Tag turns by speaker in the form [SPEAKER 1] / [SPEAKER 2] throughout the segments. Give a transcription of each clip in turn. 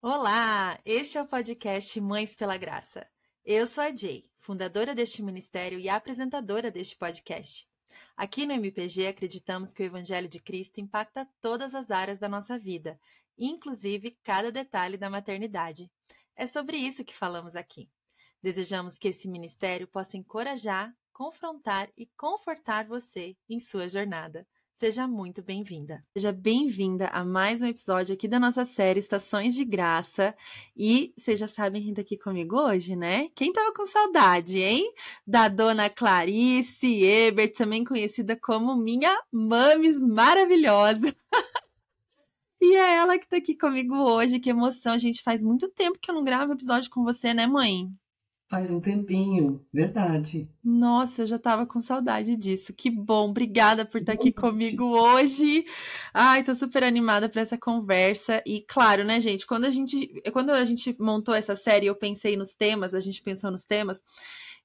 [SPEAKER 1] Olá, este é o podcast Mães pela Graça. Eu sou a Jay, fundadora deste ministério e apresentadora deste podcast. Aqui no MPG acreditamos que o Evangelho de Cristo impacta todas as áreas da nossa vida, inclusive cada detalhe da maternidade. É sobre isso que falamos aqui. Desejamos que esse ministério possa encorajar, confrontar e confortar você em sua jornada. Seja muito bem-vinda. Seja bem-vinda a mais um episódio aqui da nossa série Estações de Graça. E vocês já sabem quem tá aqui comigo hoje, né? Quem tava com saudade, hein? Da dona Clarice Ebert, também conhecida como minha mames maravilhosa. E é ela que tá aqui comigo hoje. Que emoção, gente. Faz muito tempo que eu não gravo episódio com você, né, mãe?
[SPEAKER 2] Faz um tempinho, verdade.
[SPEAKER 1] Nossa, eu já tava com saudade disso. Que bom, obrigada por estar aqui comigo
[SPEAKER 2] Igualmente.
[SPEAKER 1] hoje. Ai, tô super animada para essa conversa. E claro, né, gente, quando a gente montou essa série, eu pensei nos temas, a gente pensou nos temas,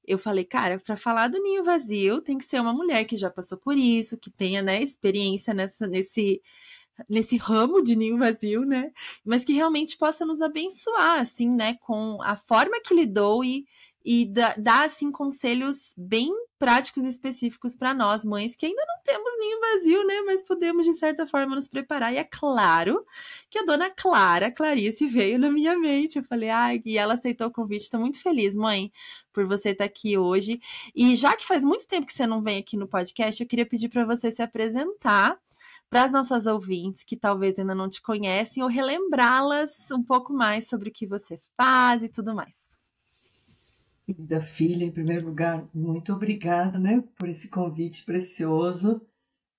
[SPEAKER 1] eu falei, cara, para falar do ninho vazio, tem que ser uma mulher que já passou por isso, que tenha, né, experiência nesse ramo de ninho vazio, né? Mas que realmente possa nos abençoar, assim, né? Com a forma que lidou e dar, assim, conselhos bem práticos e específicos para nós, mães, que ainda não temos ninho vazio, né? Mas podemos, de certa forma, nos preparar. E é claro que a dona Clarice, veio na minha mente. Eu falei, ai, e ela aceitou o convite. Estou muito feliz, mãe, por você estar aqui hoje. E já que faz muito tempo que você não vem aqui no podcast, eu queria pedir para você se apresentar para as nossas ouvintes que talvez ainda não te conhecem ou relembrá-las um pouco mais sobre o que você faz e tudo mais.
[SPEAKER 2] Querida filha, em primeiro lugar, muito obrigada, né, por esse convite precioso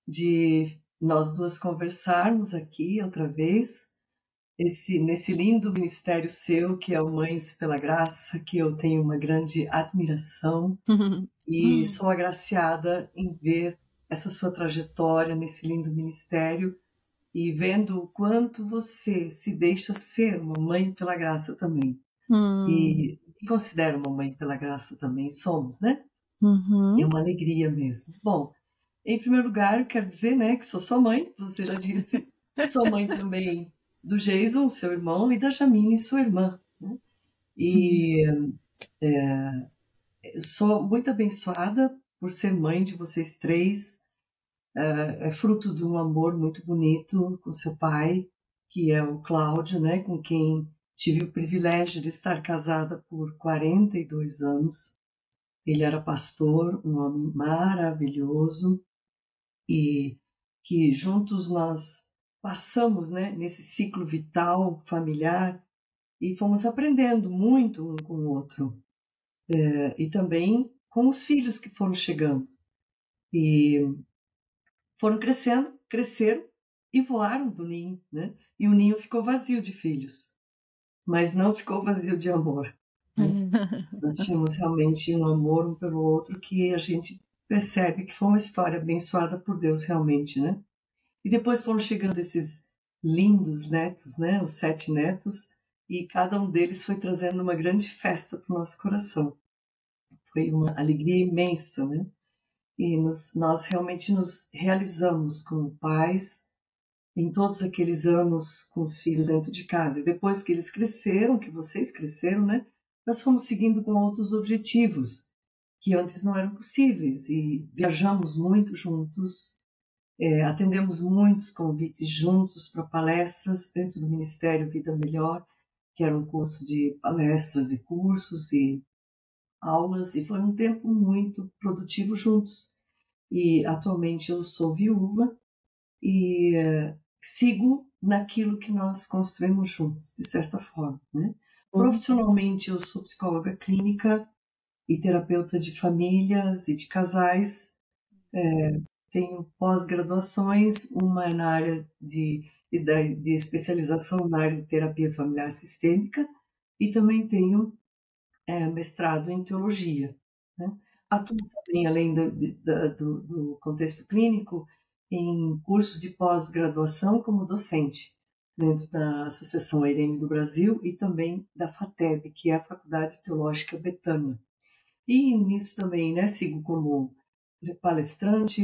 [SPEAKER 2] de nós duas conversarmos aqui outra vez, nesse lindo ministério seu, que é o Mães pela Graça, que eu tenho uma grande admiração e sou agraciada em ver essa sua trajetória nesse lindo ministério e vendo o quanto você se deixa ser uma mãe pela graça também. E me considero uma mãe pela graça também, somos, né? É
[SPEAKER 1] Uhum.
[SPEAKER 2] uma alegria mesmo. Bom, em primeiro lugar, eu quero dizer, né, que sou sua mãe, você já disse, sou mãe também do Jason, seu irmão, e da Jamine, sua irmã, né? E sou muito abençoada por ser mãe de vocês três. É fruto de um amor muito bonito com seu pai, que é o Cláudio, né, com quem tive o privilégio de estar casada por 42 anos. Ele era pastor, um homem maravilhoso e que juntos nós passamos, né, nesse ciclo vital familiar e fomos aprendendo muito um com o outro. E também com os filhos que foram chegando. E foram crescendo, cresceram e voaram do ninho, né? E o ninho ficou vazio de filhos, mas não ficou vazio de amor, né? Nós tínhamos realmente um amor um pelo outro que a gente percebe que foi uma história abençoada por Deus realmente, né? E depois foram chegando esses lindos netos, né? Os 7 netos, e cada um deles foi trazendo uma grande festa para o nosso coração. Foi uma alegria imensa, né? E nós realmente nos realizamos como pais em todos aqueles anos com os filhos dentro de casa. E depois que eles cresceram, que vocês cresceram, né? Nós fomos seguindo com outros objetivos que antes não eram possíveis e viajamos muito juntos, atendemos muitos convites juntos para palestras dentro do Ministério Vida Melhor, que era um curso de palestras e cursos e aulas, e foi um tempo muito produtivo juntos. E atualmente eu sou viúva e sigo naquilo que nós construímos juntos, de certa forma, né? Profissionalmente, eu sou psicóloga clínica e terapeuta de famílias e de casais. Tenho pós-graduações, uma na área de especialização na área de terapia familiar sistêmica e também tenho mestrado em teologia, né? Atuo também, além do contexto clínico, em cursos de pós-graduação como docente, dentro da Associação Irene do Brasil e também da FATEB, que é a Faculdade Teológica Betânia. E nisso também, né, sigo como palestrante,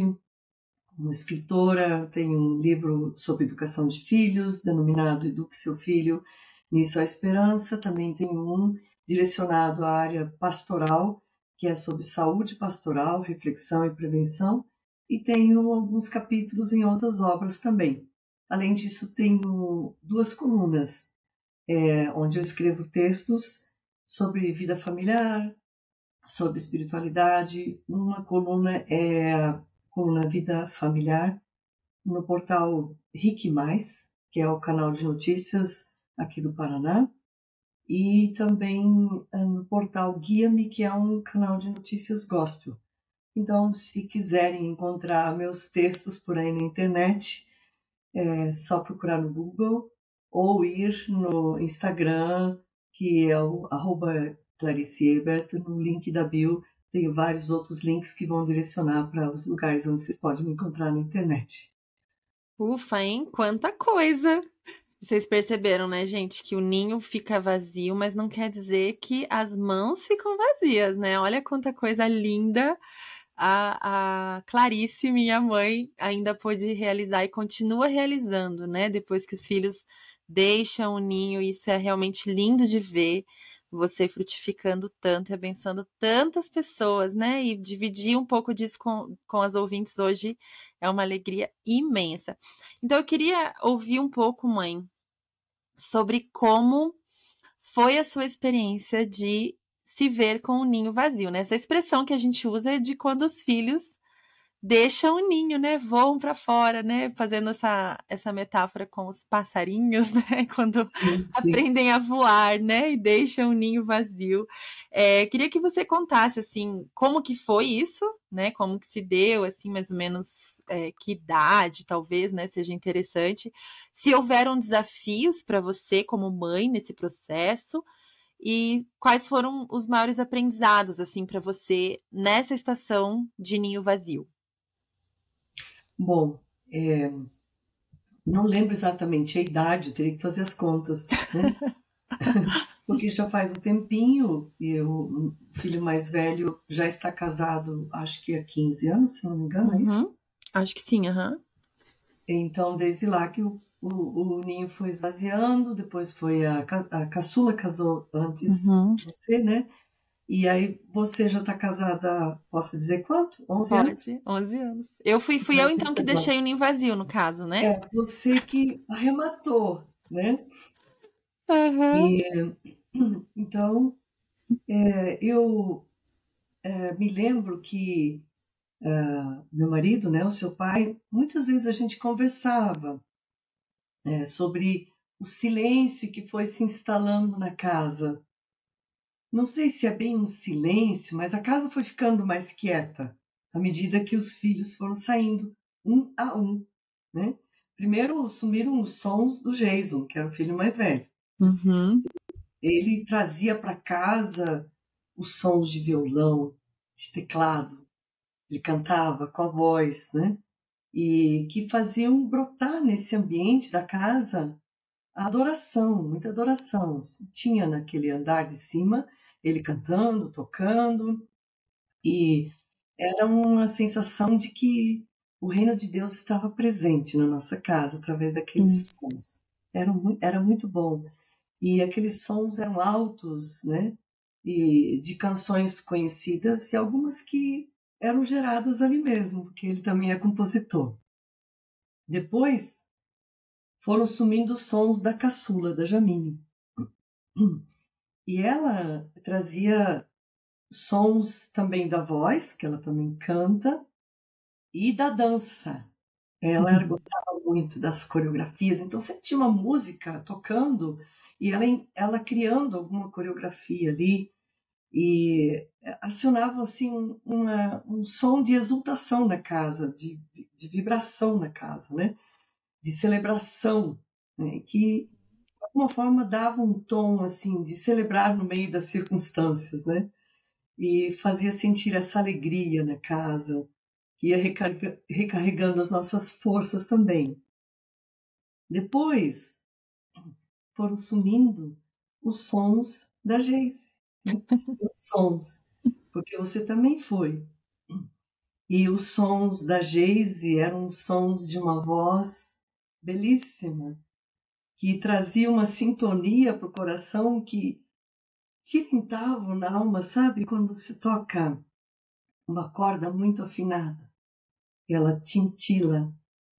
[SPEAKER 2] como escritora, tenho um livro sobre educação de filhos, denominado Eduque Seu Filho, Nisso a Esperança, também tem um direcionado à área pastoral, que é sobre saúde pastoral, reflexão e prevenção, e tenho alguns capítulos em outras obras também. Além disso, tenho 2 colunas, onde eu escrevo textos sobre vida familiar, sobre espiritualidade. Uma coluna é a coluna Vida Familiar, no portal RIC+, que é o canal de notícias aqui do Paraná, e também no portal Guia-me, que é um canal de notícias gospel. Então, se quiserem encontrar meus textos por aí na internet, é só procurar no Google ou ir no Instagram, que é o @Clarice Ebert. No link da bio tenho vários outros links que vão direcionar para os lugares onde vocês podem me encontrar na internet.
[SPEAKER 1] Ufa, hein? Quanta coisa! Vocês perceberam, né, gente, que o ninho fica vazio, mas não quer dizer que as mãos ficam vazias, né? Olha quanta coisa linda a Clarice, minha mãe, ainda pôde realizar e continua realizando, né? Depois que os filhos deixam o ninho, isso é realmente lindo de ver. Você frutificando tanto e abençoando tantas pessoas, né? E dividir um pouco disso com as ouvintes hoje é uma alegria imensa. Então, eu queria ouvir um pouco, mãe, sobre como foi a sua experiência de se ver com o ninho vazio, né? Essa expressão que a gente usa é de quando os filhos deixam o ninho, né? Voam para fora, né? Fazendo essa metáfora com os passarinhos, né? Quando
[SPEAKER 2] Sim, sim.
[SPEAKER 1] aprendem a voar, né? E deixam o ninho vazio. Queria que você contasse, assim, como que foi isso, né? Como que se deu, assim, mais ou menos, que idade, talvez, né? Seja interessante. Se houveram desafios para você como mãe nesse processo e quais foram os maiores aprendizados, assim, para você nessa estação de ninho vazio.
[SPEAKER 2] Bom, não lembro exatamente a idade, teria que fazer as contas, né? Porque já faz um tempinho e o filho mais velho já está casado, acho que há 15 anos, se não me engano, é isso?
[SPEAKER 1] Uhum. Acho que sim, aham.
[SPEAKER 2] Então, desde lá que o ninho foi esvaziando, depois foi a caçula casou antes
[SPEAKER 1] Uhum.
[SPEAKER 2] de você, né? E aí você já está casada, posso dizer quanto? 11 anos?
[SPEAKER 1] Pode, 11 anos. Fui
[SPEAKER 2] Vai
[SPEAKER 1] eu então que
[SPEAKER 2] observar.
[SPEAKER 1] deixei o ninho vazio, no caso, né?
[SPEAKER 2] Você que arrematou, né?
[SPEAKER 1] Aham.
[SPEAKER 2] E então eu me lembro que meu marido, né, o seu pai, muitas vezes a gente conversava sobre o silêncio que foi se instalando na casa. Não sei se é bem um silêncio, mas a casa foi ficando mais quieta à medida que os filhos foram saindo um a um, né? Primeiro sumiram os sons do Jason, que era o filho mais velho.
[SPEAKER 1] Uhum.
[SPEAKER 2] Ele trazia para casa os sons de violão, de teclado. Ele cantava com a voz, né? E que faziam brotar nesse ambiente da casa a adoração, muita adoração. Tinha naquele andar de cima ele cantando, tocando, e era uma sensação de que o reino de Deus estava presente na nossa casa através
[SPEAKER 1] Sim.
[SPEAKER 2] daqueles sons. Era muito bom. E aqueles sons eram altos, né? E de canções conhecidas e algumas que eram geradas ali mesmo, porque ele também é compositor. Depois foram sumindo os sons da caçula, da Jamine. E ela trazia sons também da voz, que ela também canta, e da dança. Ela gostava muito das coreografias, então sempre tinha uma música tocando e ela criando alguma coreografia ali e acionava assim um som de exultação na casa, de vibração na casa, né? De celebração, né? Que de alguma forma dava um tom assim de celebrar no meio das circunstâncias, né? E fazia sentir essa alegria na casa, que ia recarregando as nossas forças também. Depois foram sumindo os sons da Geise, né? Os seus sons, porque você também foi. E os sons da Geise eram sons de uma voz belíssima, que trazia uma sintonia para o coração que tilintava na alma, sabe? Quando se toca uma corda muito afinada, ela tintila,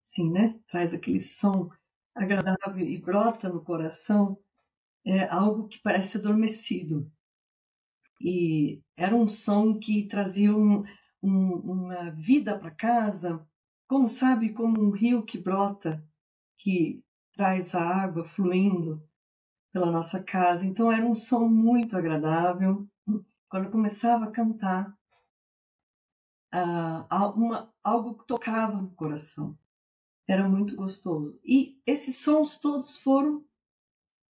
[SPEAKER 2] assim, né? Traz aquele som agradável e brota no coração, é algo que parece adormecido. E era um som que trazia uma vida para casa, como sabe, como um rio que brota, que traz a água fluindo pela nossa casa. Então era um som muito agradável. Quando eu começava a cantar, algo que tocava no coração. Era muito gostoso. E esses sons todos foram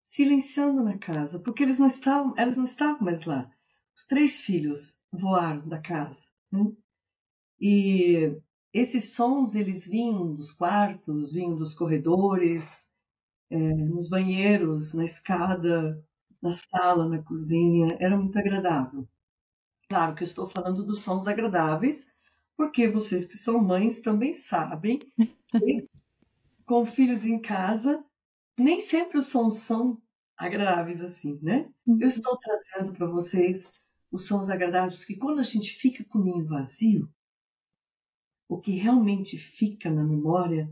[SPEAKER 2] silenciando na casa, porque elas não estavam mais lá. Os 3 filhos voaram da casa, né? E esses sons, eles vinham dos quartos, vinham dos corredores, nos banheiros, na escada, na sala, na cozinha. Era muito agradável. Claro que eu estou falando dos sons agradáveis, porque vocês que são mães também sabem que com filhos em casa, nem sempre os sons são agradáveis assim, né? Eu estou trazendo para vocês os sons agradáveis que quando a gente fica com o ninho vazio, o que realmente fica na memória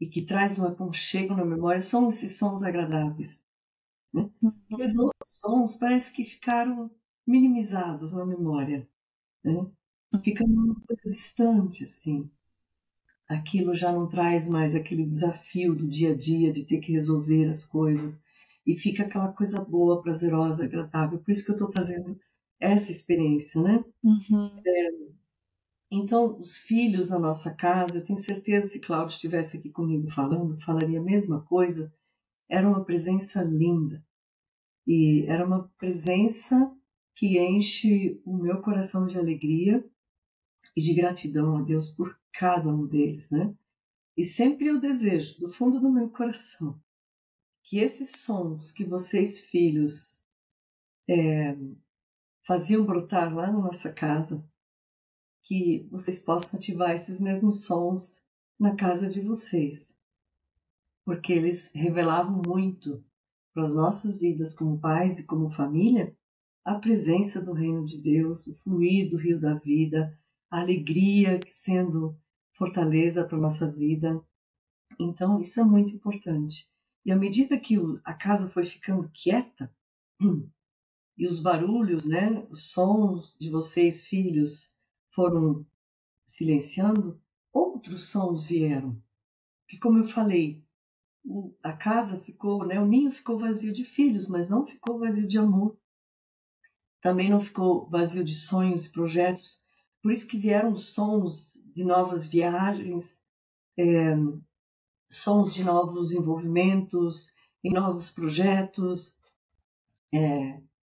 [SPEAKER 2] e que traz um aconchego na memória são esses sons agradáveis, né? Porque os outros sons parece que ficaram minimizados na memória, né? Fica uma coisa distante, assim. Aquilo já não traz mais aquele desafio do dia a dia de ter que resolver as coisas e fica aquela coisa boa, prazerosa, agradável. Por isso que eu estou trazendo essa experiência, né?
[SPEAKER 1] Uhum.
[SPEAKER 2] Então, os filhos na nossa casa, eu tenho certeza, se Cláudio estivesse aqui comigo falando, falaria a mesma coisa. Era uma presença linda. E era uma presença que enche o meu coração de alegria e de gratidão a Deus por cada um deles, né? E sempre eu desejo, do fundo do meu coração, que esses sons que vocês, filhos, faziam brotar lá na nossa casa, que vocês possam ativar esses mesmos sons na casa de vocês, porque eles revelavam muito para as nossas vidas como pais e como família a presença do reino de Deus, o fluir do rio da vida, a alegria sendo fortaleza para a nossa vida. Então, isso é muito importante. E à medida que a casa foi ficando quieta, e os barulhos, né, os sons de vocês, filhos, foram silenciando, outros sons vieram. Que, como eu falei, a casa ficou, né, o ninho ficou vazio de filhos, mas não ficou vazio de amor. Também não ficou vazio de sonhos e projetos. Por isso que vieram sons de novas viagens, sons de novos envolvimentos, em novos projetos,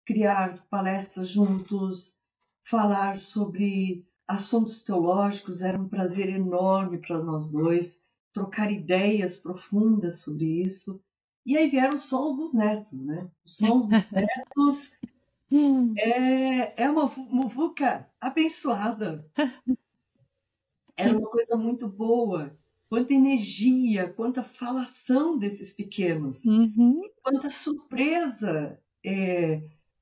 [SPEAKER 2] criar palestras juntos, falar sobre assuntos teológicos, era um prazer enorme para nós dois, trocar ideias profundas sobre isso. E aí vieram os sons dos netos, né? Os sons dos netos é uma muvuca abençoada. Era uma coisa muito boa. Quanta energia, quanta falação desses pequenos,
[SPEAKER 1] Uhum.
[SPEAKER 2] quanta surpresa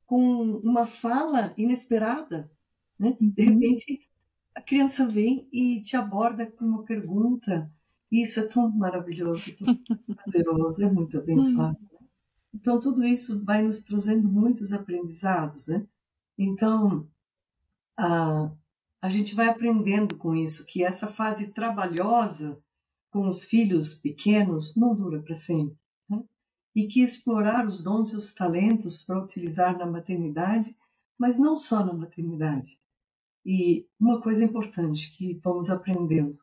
[SPEAKER 2] com uma fala inesperada, né? De
[SPEAKER 1] Uhum.
[SPEAKER 2] repente, a criança vem e te aborda com uma pergunta, e isso é tão maravilhoso, tão prazeroso, é muito abençoado. Então, tudo isso vai nos trazendo muitos aprendizados, né? Então, a gente vai aprendendo com isso, que essa fase trabalhosa com os filhos pequenos não dura para sempre, né? E que explorar os dons e os talentos para utilizar na maternidade, mas não só na maternidade. E uma coisa importante que vamos aprendendo,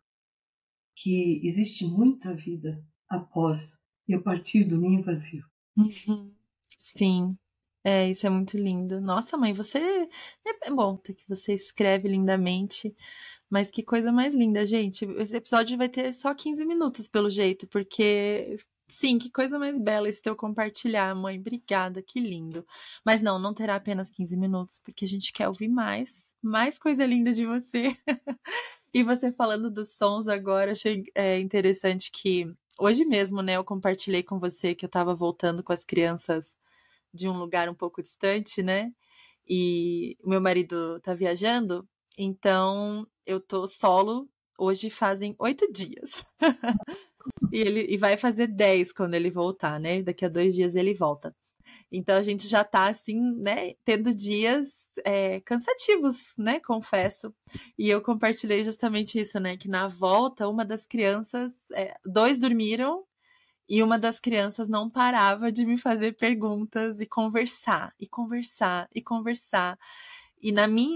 [SPEAKER 2] que existe muita vida após e a partir do ninho vazio.
[SPEAKER 1] Uhum. Sim. Isso é muito lindo. Nossa, mãe, você. É bom que você escreve lindamente, mas que coisa mais linda, gente. Esse episódio vai ter só 15 minutos, pelo jeito, porque. Sim, que coisa mais bela esse teu compartilhar, mãe. Obrigada, que lindo. Mas não terá apenas 15 minutos, porque a gente quer ouvir mais. Mais coisa linda de você. E você falando dos sons agora, achei interessante que hoje mesmo, né, eu compartilhei com você que eu estava voltando com as crianças de um lugar um pouco distante, né? E o meu marido tá viajando, então eu tô solo. Hoje fazem 8 dias. E vai fazer 10 quando ele voltar, né? Daqui a 2 dias ele volta. Então a gente já tá assim, né? Tendo dias cansativos, né? Confesso. E eu compartilhei justamente isso, né? Que na volta, uma das crianças, dois dormiram e uma das crianças não parava de me fazer perguntas e conversar, e conversar, e conversar. E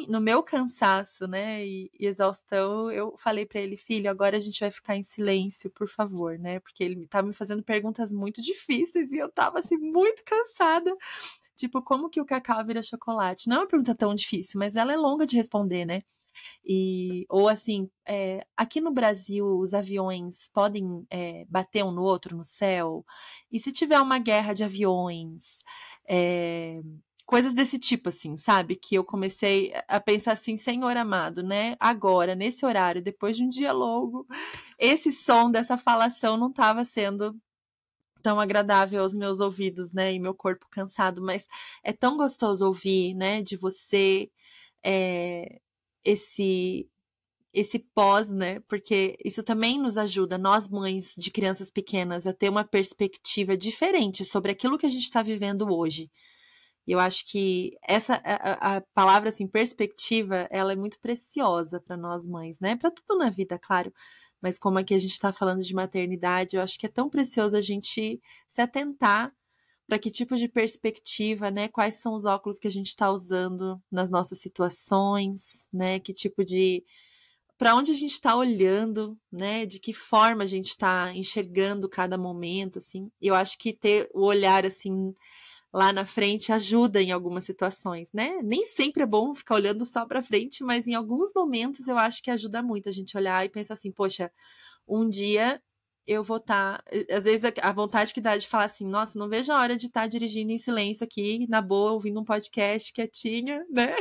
[SPEAKER 1] no meu cansaço, né, e exaustão, eu falei pra ele, filho, agora a gente vai ficar em silêncio, por favor, né? Porque ele tava me fazendo perguntas muito difíceis e eu tava assim muito cansada. Tipo, como que o cacau vira chocolate? Não é uma pergunta tão difícil, mas ela é longa de responder, né? Ou assim, aqui no Brasil, os aviões podem bater um no outro no céu? E se tiver uma guerra de aviões? Coisas desse tipo, assim, sabe? Que eu comecei a pensar assim, Senhor amado, né? Agora, nesse horário, depois de um dia longo, esse som dessa falação não estava sendo tão agradável aos meus ouvidos, né? E meu corpo cansado, mas é tão gostoso ouvir, né? De você é, esse esse pós, né? Porque isso também nos ajuda, nós mães de crianças pequenas, a ter uma perspectiva diferente sobre aquilo que a gente está vivendo hoje. E eu acho que essa a palavra assim, perspectiva, ela é muito preciosa para nós mães, né? Para tudo na vida, claro. Mas como aqui a gente está falando de maternidade, eu acho que é tão precioso a gente se atentar para que tipo de perspectiva, né? Quais são os óculos que a gente está usando nas nossas situações, né? Que tipo de para onde a gente está olhando, né? De que forma a gente está enxergando cada momento, assim. Eu acho que ter o olhar assim lá na frente ajuda em algumas situações, né? Nem sempre é bom ficar olhando só para frente, mas em alguns momentos eu acho que ajuda muito a gente olhar e pensar assim, poxa, um dia eu vou estar. Às vezes a vontade que dá de falar assim, nossa, não vejo a hora de estar dirigindo em silêncio aqui, na boa, ouvindo um podcast quietinha, né?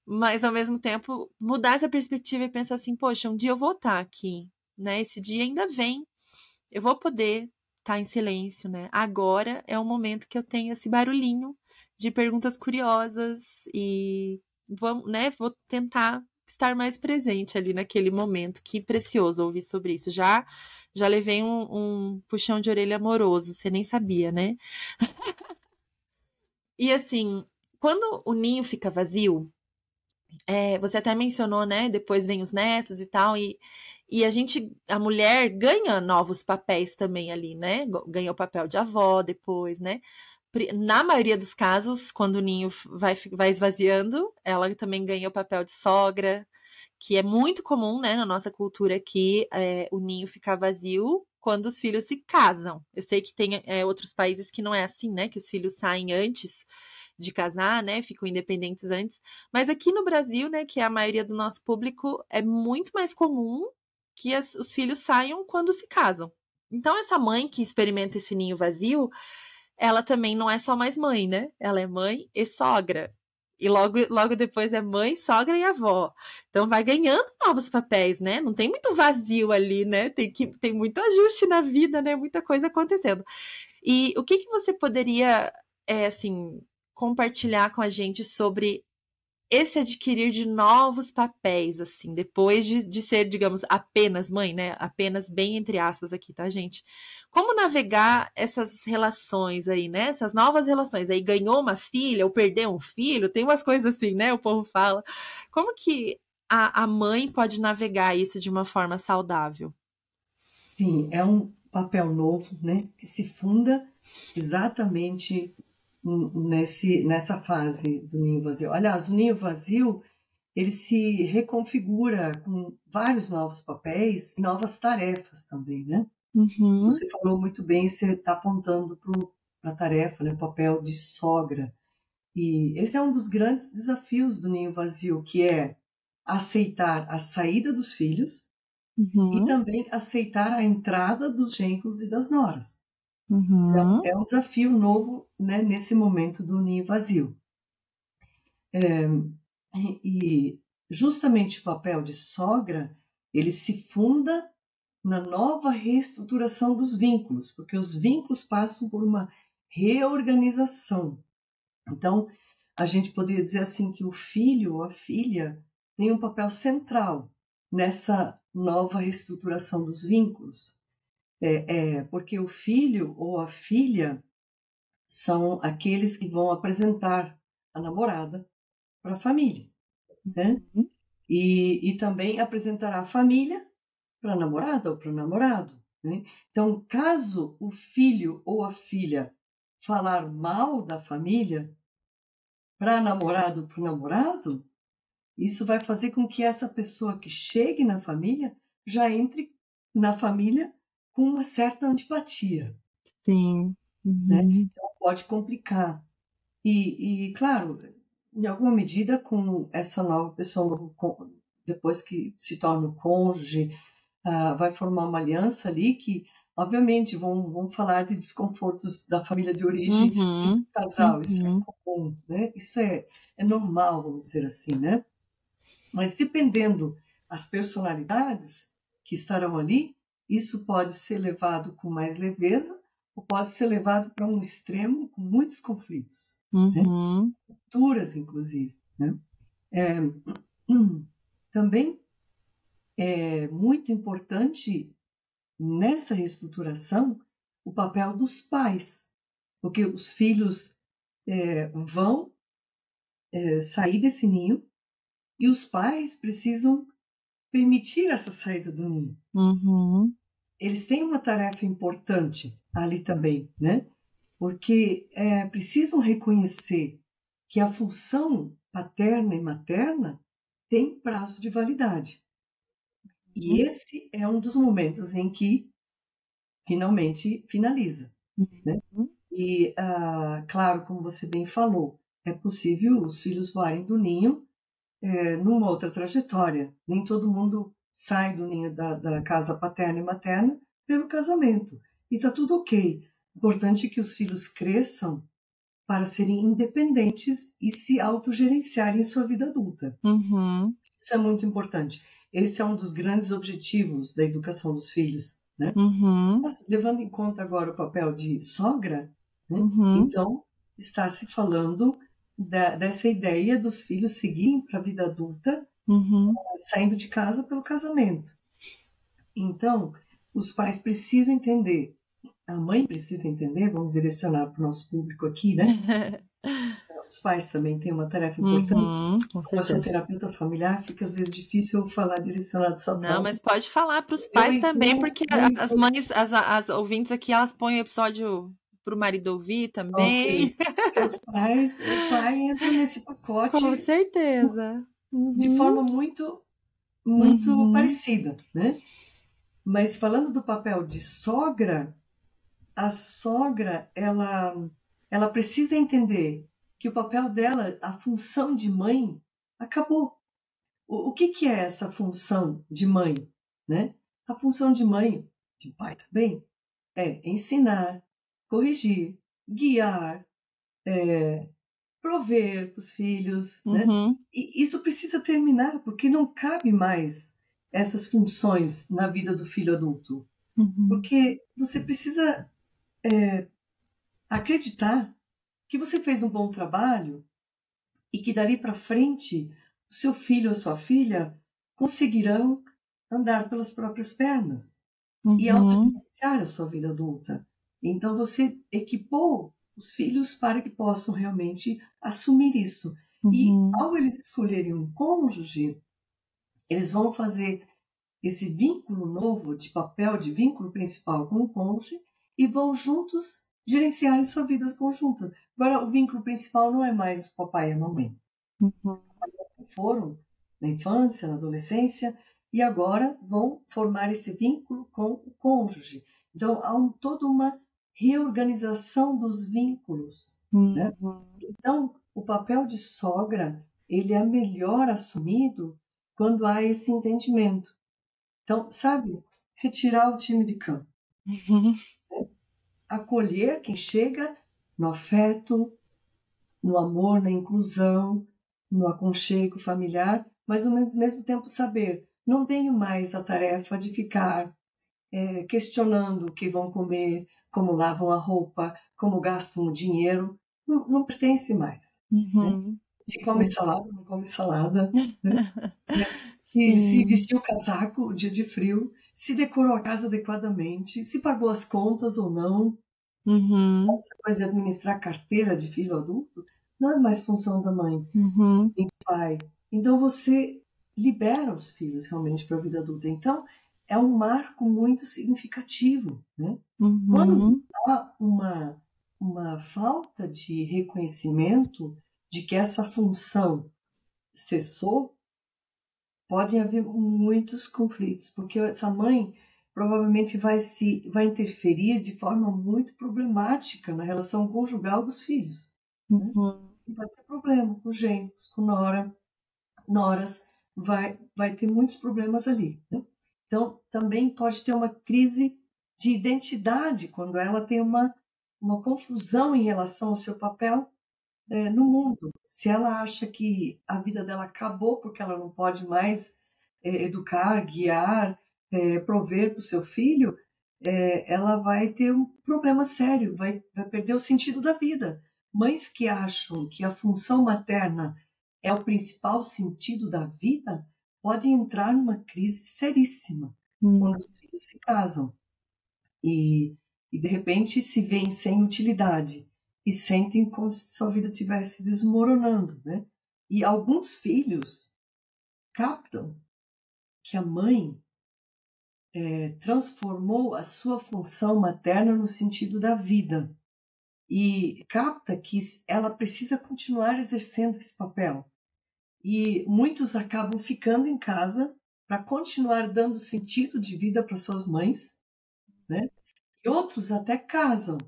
[SPEAKER 1] Mas ao mesmo tempo mudar essa perspectiva e pensar assim, poxa, um dia eu vou estar aqui, né? Esse dia ainda vem, eu vou poder estar em silêncio, né? Agora é o momento que eu tenho esse barulhinho de perguntas curiosas e vou tentar estar mais presente ali naquele momento. Que precioso ouvir sobre isso. Já levei um puxão de orelha amoroso, você nem sabia, né? E assim, quando o ninho fica vazio, você até mencionou, né? Depois vem os netos e tal, e a mulher ganha novos papéis também ali, né? Ganha o papel de avó depois, né? Na maioria dos casos, quando o ninho vai esvaziando, ela também ganha o papel de sogra, que é muito comum, né, na nossa cultura aqui, o ninho ficar vazio quando os filhos se casam. Eu sei que tem outros países que não é assim, né, que os filhos saem antes de casar, né, ficam independentes antes. Mas aqui no Brasil, né, que é a maioria do nosso público, é muito mais comum que os filhos saiam quando se casam. Então, essa mãe que experimenta esse ninho vazio, ela também não é só mais mãe, né? Ela é mãe e sogra. E logo depois é mãe, sogra e avó. Então vai ganhando novos papéis, né? Não tem muito vazio ali, né? Tem muito ajuste na vida, né? Muita coisa acontecendo. E o que você poderia, assim, compartilhar com a gente sobre esse adquirir de novos papéis, assim, depois de ser, digamos, apenas mãe, né? Apenas bem entre aspas aqui, tá, gente? Como navegar essas relações aí, né? Essas novas relações. Aí ganhou uma filha ou perdeu um filho, tem umas coisas assim, né? O povo fala. Como que a mãe pode navegar isso de uma forma saudável?
[SPEAKER 2] Sim, é um papel novo, né, que se funda exatamente nessa fase do ninho vazio. Aliás, o ninho vazio, ele se reconfigura com vários novos papéis e novas tarefas também, né?
[SPEAKER 1] Uhum,
[SPEAKER 2] Você falou muito bem, você está apontando para a tarefa, né, o papel de sogra. E esse é um dos grandes desafios do ninho vazio, que é aceitar a saída dos filhos e
[SPEAKER 1] uhum,
[SPEAKER 2] também aceitar a entrada dos genros e das noras. Isso
[SPEAKER 1] uhum,
[SPEAKER 2] é um desafio novo, né, nesse momento do ninho vazio. E justamente o papel de sogra, ele se funda na nova reestruturação dos vínculos, porque os vínculos passam por uma reorganização. Então, a gente poderia dizer assim que o filho ou a filha tem um papel central nessa nova reestruturação dos vínculos, porque o filho ou a filha são aqueles que vão apresentar a namorada para a família, né?
[SPEAKER 1] Uhum.
[SPEAKER 2] E também apresentará a família para a namorada ou para o namorado, né? Então, caso o filho ou a filha falar mal da família para a namorada ou para o namorado, isso vai fazer com que essa pessoa que chegue na família já entre na família com uma certa antipatia,
[SPEAKER 1] Sim.
[SPEAKER 2] né?
[SPEAKER 1] Uhum.
[SPEAKER 2] Então, pode complicar. Claro, em alguma medida, com essa nova pessoa, depois que se torna o cônjuge, vai formar uma aliança ali que, obviamente, vão falar de desconfortos da família de origem do
[SPEAKER 1] Uhum.
[SPEAKER 2] casal. Isso é
[SPEAKER 1] Uhum.
[SPEAKER 2] comum, né? Isso é normal, vamos dizer assim, né? Mas dependendo as personalidades que estarão ali, isso pode ser levado com mais leveza ou pode ser levado para um extremo com muitos conflitos, né?
[SPEAKER 1] Uhum.
[SPEAKER 2] Duras, inclusive, né? É, também é muito importante nessa reestruturação o papel dos pais, porque os filhos vão sair desse ninho e os pais precisam permitir essa saída do ninho.
[SPEAKER 1] Uhum.
[SPEAKER 2] Eles têm uma tarefa importante ali também, né? Porque precisam reconhecer que a função paterna e materna tem prazo de validade. E esse é um dos momentos em que finalmente finaliza, né?
[SPEAKER 1] Uhum.
[SPEAKER 2] E, claro, como você bem falou, é possível os filhos voarem do ninho numa outra trajetória. Nem todo mundo sai do ninho da casa paterna e materna pelo casamento. E está tudo ok. Importante é que os filhos cresçam para serem independentes e se autogerenciarem em sua vida adulta.
[SPEAKER 1] Uhum.
[SPEAKER 2] Isso é muito importante. Esse é um dos grandes objetivos da educação dos filhos, né?
[SPEAKER 1] Uhum.
[SPEAKER 2] Mas, levando em conta agora o papel de sogra, né?
[SPEAKER 1] Uhum.
[SPEAKER 2] Então está se falando dessa ideia dos filhos seguirem para a vida adulta,
[SPEAKER 1] Uhum.
[SPEAKER 2] saindo de casa pelo casamento. Então, os pais precisam entender, a mãe precisa entender, vamos direcionar para o nosso público aqui, né? Os pais também têm uma tarefa importante.
[SPEAKER 1] Uhum. Com
[SPEAKER 2] Como eu sou
[SPEAKER 1] certeza.
[SPEAKER 2] terapeuta familiar, fica às vezes difícil eu falar direcionado só para
[SPEAKER 1] Não,
[SPEAKER 2] um.
[SPEAKER 1] mas pode falar para os
[SPEAKER 2] Eu
[SPEAKER 1] pais também,
[SPEAKER 2] incluo,
[SPEAKER 1] porque
[SPEAKER 2] eu
[SPEAKER 1] as
[SPEAKER 2] incluo,
[SPEAKER 1] mães, as ouvintes aqui, elas põem o episódio para o marido ouvir
[SPEAKER 2] ok,
[SPEAKER 1] também.
[SPEAKER 2] porque os pais, o pai entra nesse
[SPEAKER 1] Com
[SPEAKER 2] pacote
[SPEAKER 1] certeza.
[SPEAKER 2] de
[SPEAKER 1] Uhum.
[SPEAKER 2] forma muito
[SPEAKER 1] Uhum.
[SPEAKER 2] parecida, né? Mas falando do papel de sogra, a sogra, ela precisa entender que o papel dela, a função de mãe, acabou. O que é essa função de mãe, né? A função de mãe, de pai também, é ensinar, corrigir, guiar, prover para os filhos, né?
[SPEAKER 1] Uhum.
[SPEAKER 2] E isso precisa terminar, porque não cabe mais essas funções na vida do filho adulto.
[SPEAKER 1] Uhum.
[SPEAKER 2] Porque você precisa acreditar que você fez um bom trabalho e que dali para frente o seu filho ou sua filha conseguirão andar pelas próprias pernas e
[SPEAKER 1] Uhum.
[SPEAKER 2] autogerenciar a sua vida adulta. Então você equipou os filhos para que possam realmente assumir isso. E
[SPEAKER 1] Uhum.
[SPEAKER 2] ao eles escolherem um cônjuge, eles vão fazer esse vínculo novo de papel, de vínculo principal com o cônjuge, e vão juntos gerenciar a sua vida conjunta. Agora, o vínculo principal não é mais o papai e a mamãe.
[SPEAKER 1] Uhum.
[SPEAKER 2] Foram na infância, na adolescência, e agora vão formar esse vínculo com o cônjuge. Então, há toda uma reorganização dos vínculos, né?
[SPEAKER 1] Uhum.
[SPEAKER 2] Então, o papel de sogra, ele é melhor assumido quando há esse entendimento. Então, sabe, retirar o time de campo,
[SPEAKER 1] Uhum.
[SPEAKER 2] acolher quem chega no afeto, no amor, na inclusão, no aconchego familiar, mas ao mesmo tempo saber, não tenho mais a tarefa de ficar questionando o que vão comer, como lavam a roupa, como gastam o dinheiro, não pertence mais, né?
[SPEAKER 1] Uhum.
[SPEAKER 2] Se come salada, não come salada, né? Se
[SPEAKER 1] Sim.
[SPEAKER 2] vestiu o casaco o dia de frio, se decorou a casa adequadamente, se pagou as contas ou não.
[SPEAKER 1] Uhum.
[SPEAKER 2] Essa coisa de administrar carteira de filho adulto não é mais função da mãe
[SPEAKER 1] Uhum.
[SPEAKER 2] nem do pai. Então você libera os filhos realmente para a vida adulta. Então é um marco muito significativo, né? Quando
[SPEAKER 1] Uhum.
[SPEAKER 2] há uma falta de reconhecimento de que essa função cessou, podem haver muitos conflitos, porque essa mãe provavelmente vai interferir de forma muito problemática na relação conjugal dos filhos, né?
[SPEAKER 1] Uhum.
[SPEAKER 2] E vai ter problema com genros, com noras, vai ter muitos problemas ali, né? Então, também pode ter uma crise de identidade quando ela tem uma confusão em relação ao seu papel no mundo. Se ela acha que a vida dela acabou porque ela não pode mais educar, guiar, prover para o seu filho, ela vai ter um problema sério, vai perder o sentido da vida. Mães que acham que a função materna é o principal sentido da vida podem entrar numa crise seríssima quando
[SPEAKER 1] Uhum.
[SPEAKER 2] os filhos se casam e de repente se veem sem utilidade e sentem como se sua vida estivesse desmoronando, né? E alguns filhos captam que a mãe transformou a sua função materna no sentido da vida e capta que ela precisa continuar exercendo esse papel. E muitos acabam ficando em casa para continuar dando sentido de vida para suas mães, né? E outros até casam,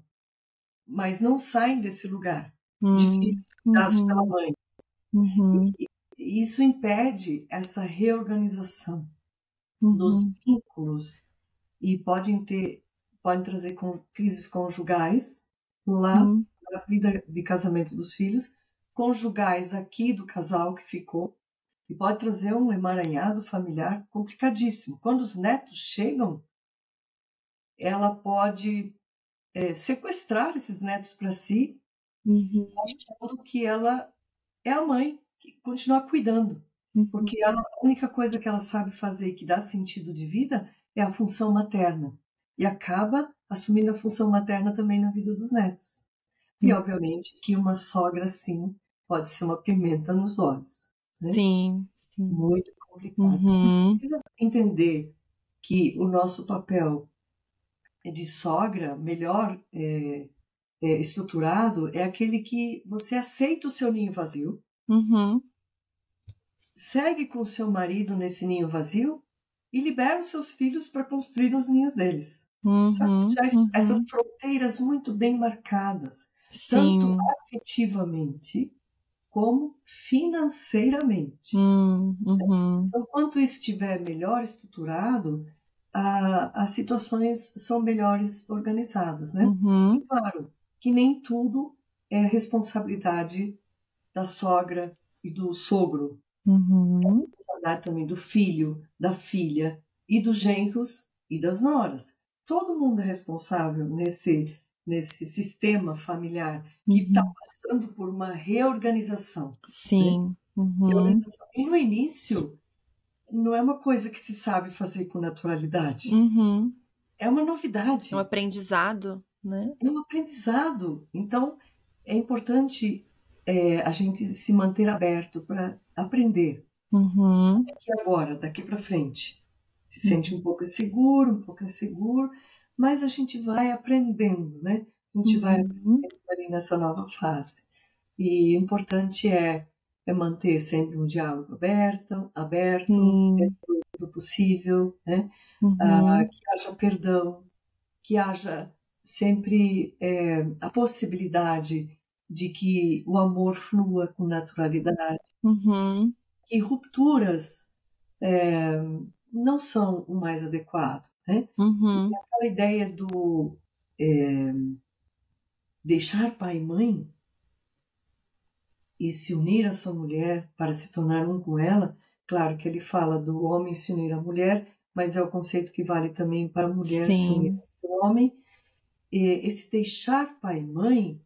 [SPEAKER 2] mas não saem desse lugar de
[SPEAKER 1] Uhum.
[SPEAKER 2] filhos cuidados pela
[SPEAKER 1] Uhum.
[SPEAKER 2] mãe.
[SPEAKER 1] Uhum.
[SPEAKER 2] E isso impede essa reorganização dos
[SPEAKER 1] Uhum.
[SPEAKER 2] vínculos e podem trazer crises conjugais lá
[SPEAKER 1] Uhum.
[SPEAKER 2] na vida de casamento dos filhos, conjugais aqui do casal que ficou, e pode trazer um emaranhado familiar complicadíssimo. Quando os netos chegam, ela pode sequestrar esses netos para si,
[SPEAKER 1] Uhum.
[SPEAKER 2] achando que ela é a mãe que continuar cuidando, porque
[SPEAKER 1] Uhum.
[SPEAKER 2] a única coisa que ela sabe fazer que dá sentido de vida é a função materna e acaba assumindo a função materna também na vida dos netos. E
[SPEAKER 1] Uhum.
[SPEAKER 2] obviamente que uma sogra assim pode ser uma pimenta nos olhos, né?
[SPEAKER 1] Sim, sim.
[SPEAKER 2] Muito complicado. E
[SPEAKER 1] Uhum.
[SPEAKER 2] precisa entender que o nosso papel de sogra melhor estruturado é aquele que você aceita o seu ninho vazio,
[SPEAKER 1] Uhum.
[SPEAKER 2] segue com seu marido nesse ninho vazio e libera os seus filhos para construir os ninhos deles. Sabe?
[SPEAKER 1] Uhum.
[SPEAKER 2] Já essas
[SPEAKER 1] Uhum.
[SPEAKER 2] fronteiras muito bem marcadas, tanto
[SPEAKER 1] Sim.
[SPEAKER 2] afetivamente como financeiramente.
[SPEAKER 1] Uhum.
[SPEAKER 2] Então, quanto isso estiver melhor estruturado, as situações são melhores organizadas, né? E
[SPEAKER 1] Uhum.
[SPEAKER 2] claro que nem tudo é responsabilidade da sogra e do sogro,
[SPEAKER 1] Uhum.
[SPEAKER 2] responsabilidade também do filho, da filha e dos genros e das noras. Todo mundo é responsável nesse sistema familiar que está
[SPEAKER 1] Uhum.
[SPEAKER 2] passando por uma reorganização, né?
[SPEAKER 1] Sim. Uhum.
[SPEAKER 2] Reorganização. E no início, não é uma coisa que se sabe fazer com naturalidade.
[SPEAKER 1] Uhum.
[SPEAKER 2] É uma
[SPEAKER 1] É um
[SPEAKER 2] novidade,
[SPEAKER 1] aprendizado, né?
[SPEAKER 2] é um aprendizado. Então, é importante a gente se manter aberto para aprender.
[SPEAKER 1] Uhum.
[SPEAKER 2] Aqui agora, daqui para frente. Se sente um
[SPEAKER 1] Uhum.
[SPEAKER 2] pouco inseguro, um pouco inseguro, mas a gente vai aprendendo, né? A gente vai
[SPEAKER 1] Uhum.
[SPEAKER 2] aprendendo ali nessa nova fase. E o importante é manter sempre um diálogo aberto,
[SPEAKER 1] Sim.
[SPEAKER 2] dentro do possível, né?
[SPEAKER 1] Uhum.
[SPEAKER 2] Que haja perdão, que haja sempre a possibilidade de que o amor flua com naturalidade,
[SPEAKER 1] Uhum.
[SPEAKER 2] que rupturas não são o mais adequado, né?
[SPEAKER 1] Uhum.
[SPEAKER 2] Aquela ideia do deixar pai e mãe e se unir à sua mulher para se tornar um com ela, claro que ele fala do homem se unir à mulher mas é o conceito que vale também para a mulher se unir
[SPEAKER 1] Sim.
[SPEAKER 2] ao homem. Esse deixar pai e mãe,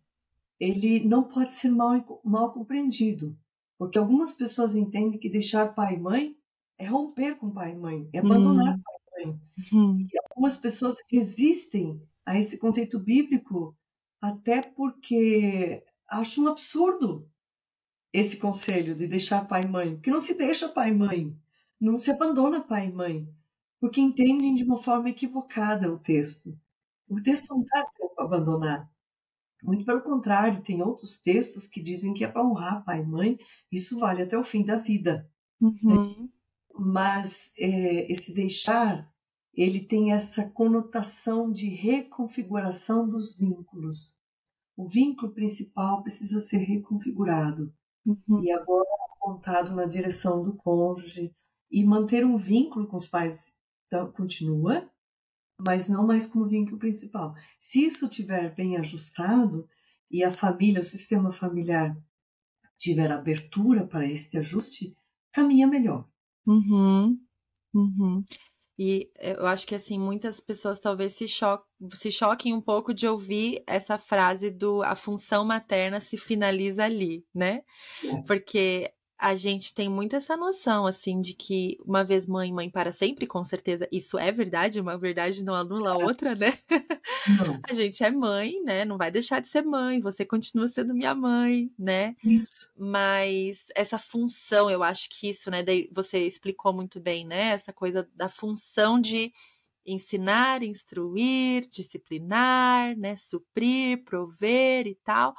[SPEAKER 2] ele não pode ser mal compreendido, porque algumas pessoas entendem que deixar pai e mãe é romper com pai e mãe, é abandonar
[SPEAKER 1] Hum,
[SPEAKER 2] pai e mãe.
[SPEAKER 1] hum,
[SPEAKER 2] E algumas pessoas resistem a esse conceito bíblico até porque acham um absurdo esse conselho de deixar pai e mãe, porque não se deixa pai e mãe, não se abandona pai e mãe, porque entendem de uma forma equivocada o texto. O texto não está dizendo para abandonar. Muito pelo contrário, tem outros textos que dizem que é para honrar pai e mãe, isso vale até o fim da vida.
[SPEAKER 1] uhum,
[SPEAKER 2] Mas esse deixar, ele tem essa conotação de reconfiguração dos vínculos. O vínculo principal precisa ser reconfigurado
[SPEAKER 1] uhum,
[SPEAKER 2] e agora apontado na direção do cônjuge, e manter um vínculo com os pais continua, mas não mais como vínculo principal. Se isso estiver bem ajustado e a família, o sistema familiar tiver abertura para este ajuste, caminha melhor.
[SPEAKER 1] uhum, uhum. E eu acho que, assim, muitas pessoas talvez se choquem um pouco de ouvir essa frase do a função materna se finaliza ali, né? Porque a gente tem muito essa noção, assim, de que uma vez mãe, mãe para sempre, com certeza isso é verdade, uma verdade não anula a outra, né?
[SPEAKER 2] Não,
[SPEAKER 1] A gente é mãe, né? Não vai deixar de ser mãe, você continua sendo minha mãe, né?
[SPEAKER 2] isso,
[SPEAKER 1] Mas essa função, eu acho que isso, né? Daí você explicou muito bem, né? Essa coisa da função de ensinar, instruir, disciplinar, né? Suprir, prover e tal.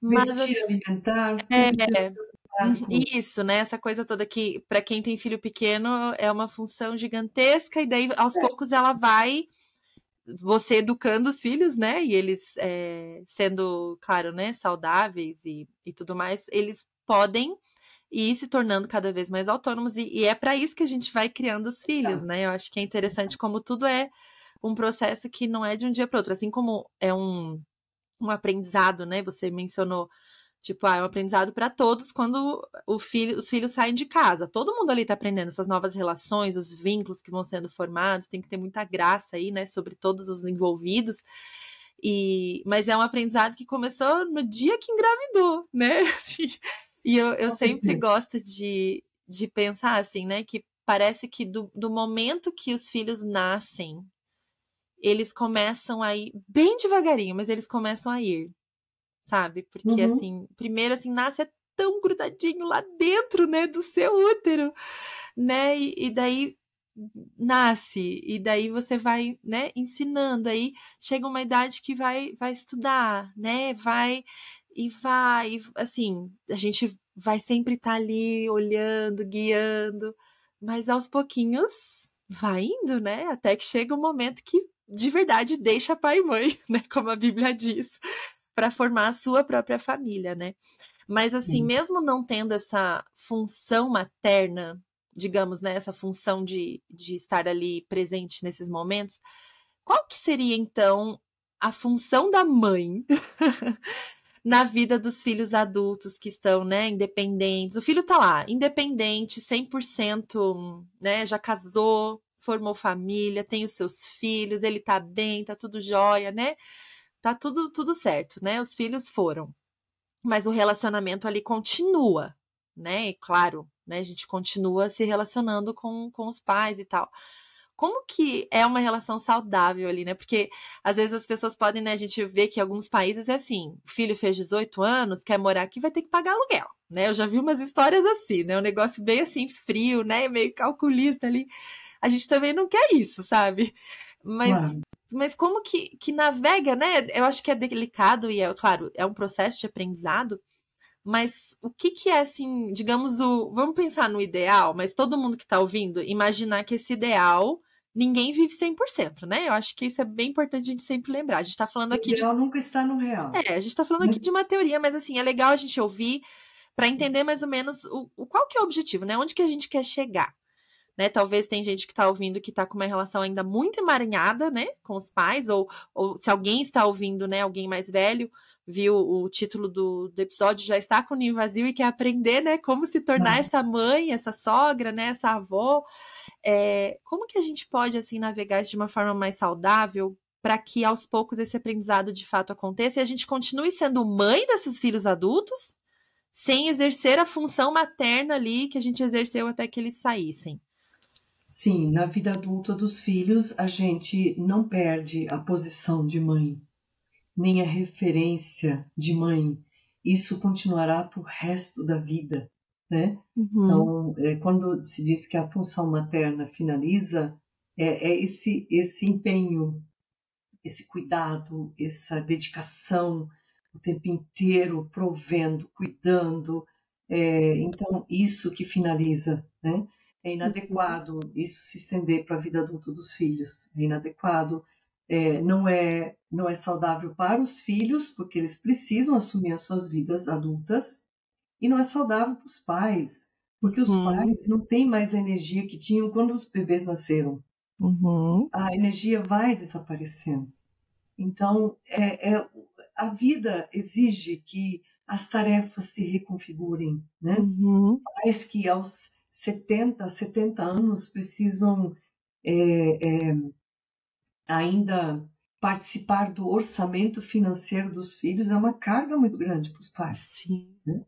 [SPEAKER 1] Mas
[SPEAKER 2] vestir, alimentar,
[SPEAKER 1] é,
[SPEAKER 2] tudo precisa ser preocupado com isso.
[SPEAKER 1] isso, né? Essa coisa toda que, para quem tem filho pequeno, é uma função gigantesca, e daí aos
[SPEAKER 2] É,
[SPEAKER 1] poucos ela vai você educando os filhos, né? E eles sendo, claro, né, saudáveis e tudo mais, eles podem ir se tornando cada vez mais autônomos, e é para isso que a gente vai criando os filhos,
[SPEAKER 2] exato,
[SPEAKER 1] né? Eu acho que é interessante
[SPEAKER 2] exato.
[SPEAKER 1] como tudo é um processo que não é de um dia para outro, assim como é um aprendizado, né? Você mencionou, tipo, é um aprendizado para todos quando os filhos saem de casa. Todo mundo ali tá aprendendo essas novas relações, os vínculos que vão sendo formados, tem que ter muita graça aí, né, sobre todos os envolvidos. Mas é um aprendizado que começou no dia que engravidou, né? Assim, e eu
[SPEAKER 2] Com
[SPEAKER 1] sempre
[SPEAKER 2] certeza.
[SPEAKER 1] gosto de pensar assim, né? Que parece que do momento que os filhos nascem, eles começam a ir bem devagarinho, mas eles começam a ir, sabe? Porque,
[SPEAKER 2] Uhum,
[SPEAKER 1] assim, primeiro, assim, nasce é tão grudadinho lá dentro, né, do seu útero, né? E daí nasce, e daí você vai, né, ensinando, aí chega uma idade que vai estudar, né? Assim, a gente vai sempre estar ali olhando, guiando, mas aos pouquinhos vai indo, né? Até que chega um momento que de verdade deixa pai e mãe, né? Como a Bíblia diz, para formar a sua própria família, né? Mas assim,
[SPEAKER 2] sim.
[SPEAKER 1] mesmo não tendo essa função materna, digamos, né, essa função de estar ali presente nesses momentos, qual que seria então a função da mãe na vida dos filhos adultos que estão, né, independentes? O filho tá lá, independente, 100%, né, já casou, formou família, tem os seus filhos, ele tá bem, tá tudo jóia, né? Tá tudo certo, né? Os filhos foram, mas o relacionamento ali continua, né? E claro, né? A gente continua se relacionando com os pais e tal. Como que é uma relação saudável ali, né? Porque às vezes as pessoas podem, né? A gente vê que em alguns países é assim: o filho fez 18 anos, quer morar aqui, vai ter que pagar aluguel, né? Eu já vi umas histórias assim, né? Um negócio bem assim, frio, né? Meio calculista ali. A gente também não quer isso, sabe? Mas,
[SPEAKER 2] Claro.
[SPEAKER 1] mas como que navega, né? Eu acho que é delicado e, claro, é um processo de aprendizado, mas o que é, assim, digamos, vamos pensar no ideal, mas todo mundo que está ouvindo, imaginar que esse ideal, ninguém vive 100%, né? Eu acho que isso é bem importante a gente sempre lembrar. A gente está falando
[SPEAKER 2] O
[SPEAKER 1] aqui
[SPEAKER 2] ideal nunca está no real,
[SPEAKER 1] a gente tá falando
[SPEAKER 2] né?
[SPEAKER 1] aqui de uma teoria, mas assim, é legal a gente ouvir para entender mais ou menos qual que é o objetivo, né? Onde que a gente quer chegar, né? Talvez tem gente que está ouvindo que está com uma relação ainda muito emaranhada, né, com os pais, ou se alguém está ouvindo, né, alguém mais velho, viu o título do episódio, já está com o ninho vazio e quer aprender, né, como se tornar essa mãe, essa sogra, né, essa avó. Como que a gente pode, assim, navegar isso de uma forma mais saudável para que aos poucos esse aprendizado de fato aconteça e a gente continue sendo mãe desses filhos adultos sem exercer a função materna ali que a gente exerceu até que eles saíssem?
[SPEAKER 2] Sim, na vida adulta dos filhos, a gente não perde a posição de mãe, nem a referência de mãe. Isso continuará para o resto da vida, né? Então, quando se diz que a função materna finaliza, é esse empenho, esse cuidado, essa dedicação, o tempo inteiro provendo, cuidando. Então, isso que finaliza, né? É inadequado isso se estender para a vida adulta dos filhos. É inadequado, não é saudável para os filhos, porque eles precisam assumir as suas vidas adultas, e não é saudável para os pais, porque os pais não têm mais a energia que tinham quando os bebês nasceram. A energia vai desaparecendo. Então, a vida exige que as tarefas se reconfigurem, né? Pais que aos 70 anos precisam ainda participar do orçamento financeiro dos filhos é uma carga muito grande para os pais.
[SPEAKER 1] Sim.
[SPEAKER 2] Né?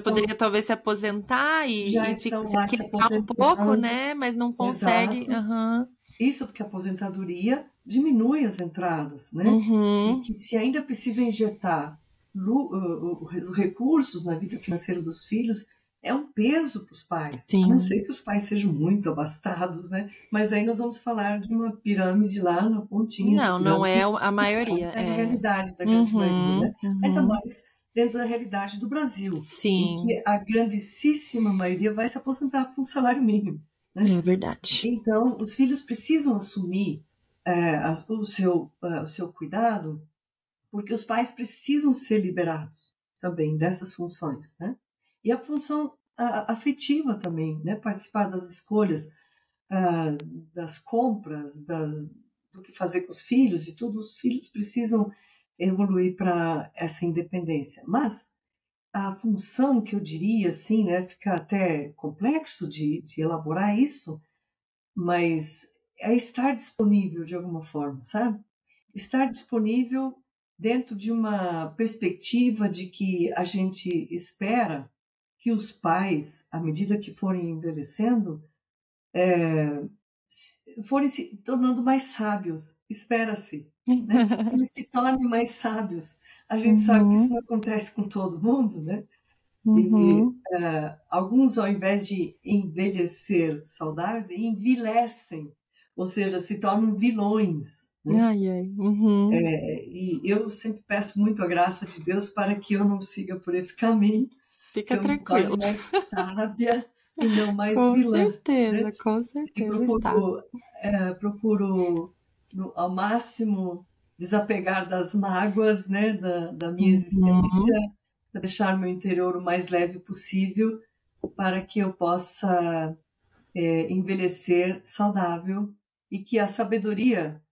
[SPEAKER 1] Poderia talvez se aposentar
[SPEAKER 2] já
[SPEAKER 1] e
[SPEAKER 2] estão
[SPEAKER 1] se
[SPEAKER 2] lá se
[SPEAKER 1] aquietar um
[SPEAKER 2] aposentando,
[SPEAKER 1] pouco, né? Mas não consegue.
[SPEAKER 2] Isso porque a aposentadoria diminui as entradas, né? E que se ainda precisa injetar os recursos na vida financeira dos filhos, é um peso para os pais.
[SPEAKER 1] Sim.
[SPEAKER 2] A não ser que os pais sejam muito abastados, né? Mas aí nós vamos falar de uma pirâmide lá na pontinha.
[SPEAKER 1] Não é a maioria.
[SPEAKER 2] É a realidade da grande maioria, né? Ainda mais dentro da realidade do Brasil,
[SPEAKER 1] Sim.
[SPEAKER 2] em que a grandíssima maioria vai se aposentar com um salário mínimo. Né?
[SPEAKER 1] É verdade.
[SPEAKER 2] Então, os filhos precisam assumir o seu cuidado, porque os pais precisam ser liberados também dessas funções, né? E a função afetiva também, né? Participar das escolhas, das compras, do que fazer com os filhos e tudo. Os filhos precisam evoluir para essa independência. Mas a função que eu diria, assim, né? Fica até complexo de elaborar isso, mas é estar disponível de alguma forma, sabe? Estar disponível dentro de uma perspectiva de que a gente espera que os pais, à medida que forem envelhecendo, forem se tornando mais sábios. Espera-se, né? Que eles se tornem mais sábios. A gente sabe que isso não acontece com todo mundo, né? Alguns, ao invés de envelhecer saudáveis, envelhecem, ou seja, se tornam vilões. Né? E eu sempre peço muito a graça de Deus para que eu não siga por esse caminho.
[SPEAKER 1] Fica
[SPEAKER 2] que
[SPEAKER 1] tranquilo.
[SPEAKER 2] Eu me torne mais sábia e não mais vilã.
[SPEAKER 1] Certeza, com certeza.
[SPEAKER 2] Procuro ao máximo desapegar das mágoas, né, da minha existência, para deixar meu interior o mais leve possível, para que eu possa envelhecer saudável e que a sabedoria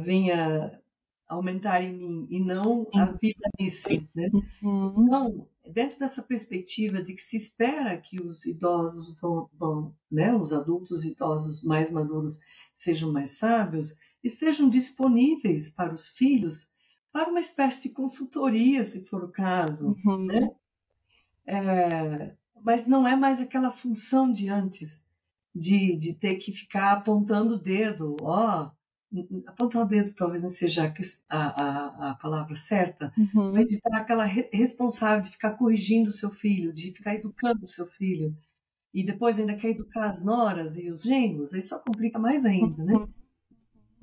[SPEAKER 2] venha aumentar em mim e não a vilanice, né? Então, dentro dessa perspectiva de que se espera que os idosos vão, né, os adultos idosos mais maduros sejam mais sábios, estejam disponíveis para os filhos para uma espécie de consultoria, se for o caso, né? Mas não é mais aquela função de antes, de ter que ficar apontando o dedo, apontar o dedo talvez não seja a palavra certa, mas de estar aquela responsável de ficar corrigindo o seu filho, de ficar educando o seu filho, e depois ainda quer educar as noras e os genros, aí só complica mais ainda, né?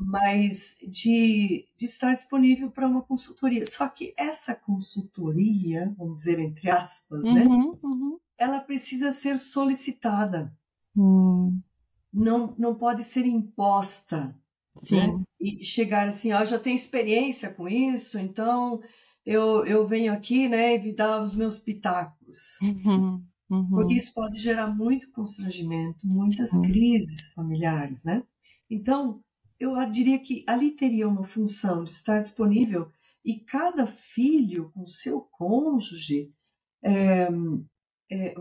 [SPEAKER 2] Mas de estar disponível para uma consultoria. Só que essa consultoria, vamos dizer entre aspas, né? Ela precisa ser solicitada. Não pode ser imposta.
[SPEAKER 1] Sim.
[SPEAKER 2] Né? E chegar assim, já tenho experiência com isso, então eu venho aqui, né, e dar os meus pitacos. Porque isso pode gerar muito constrangimento, muitas crises familiares, né? Então, eu diria que ali teria uma função de estar disponível E cada filho com seu cônjuge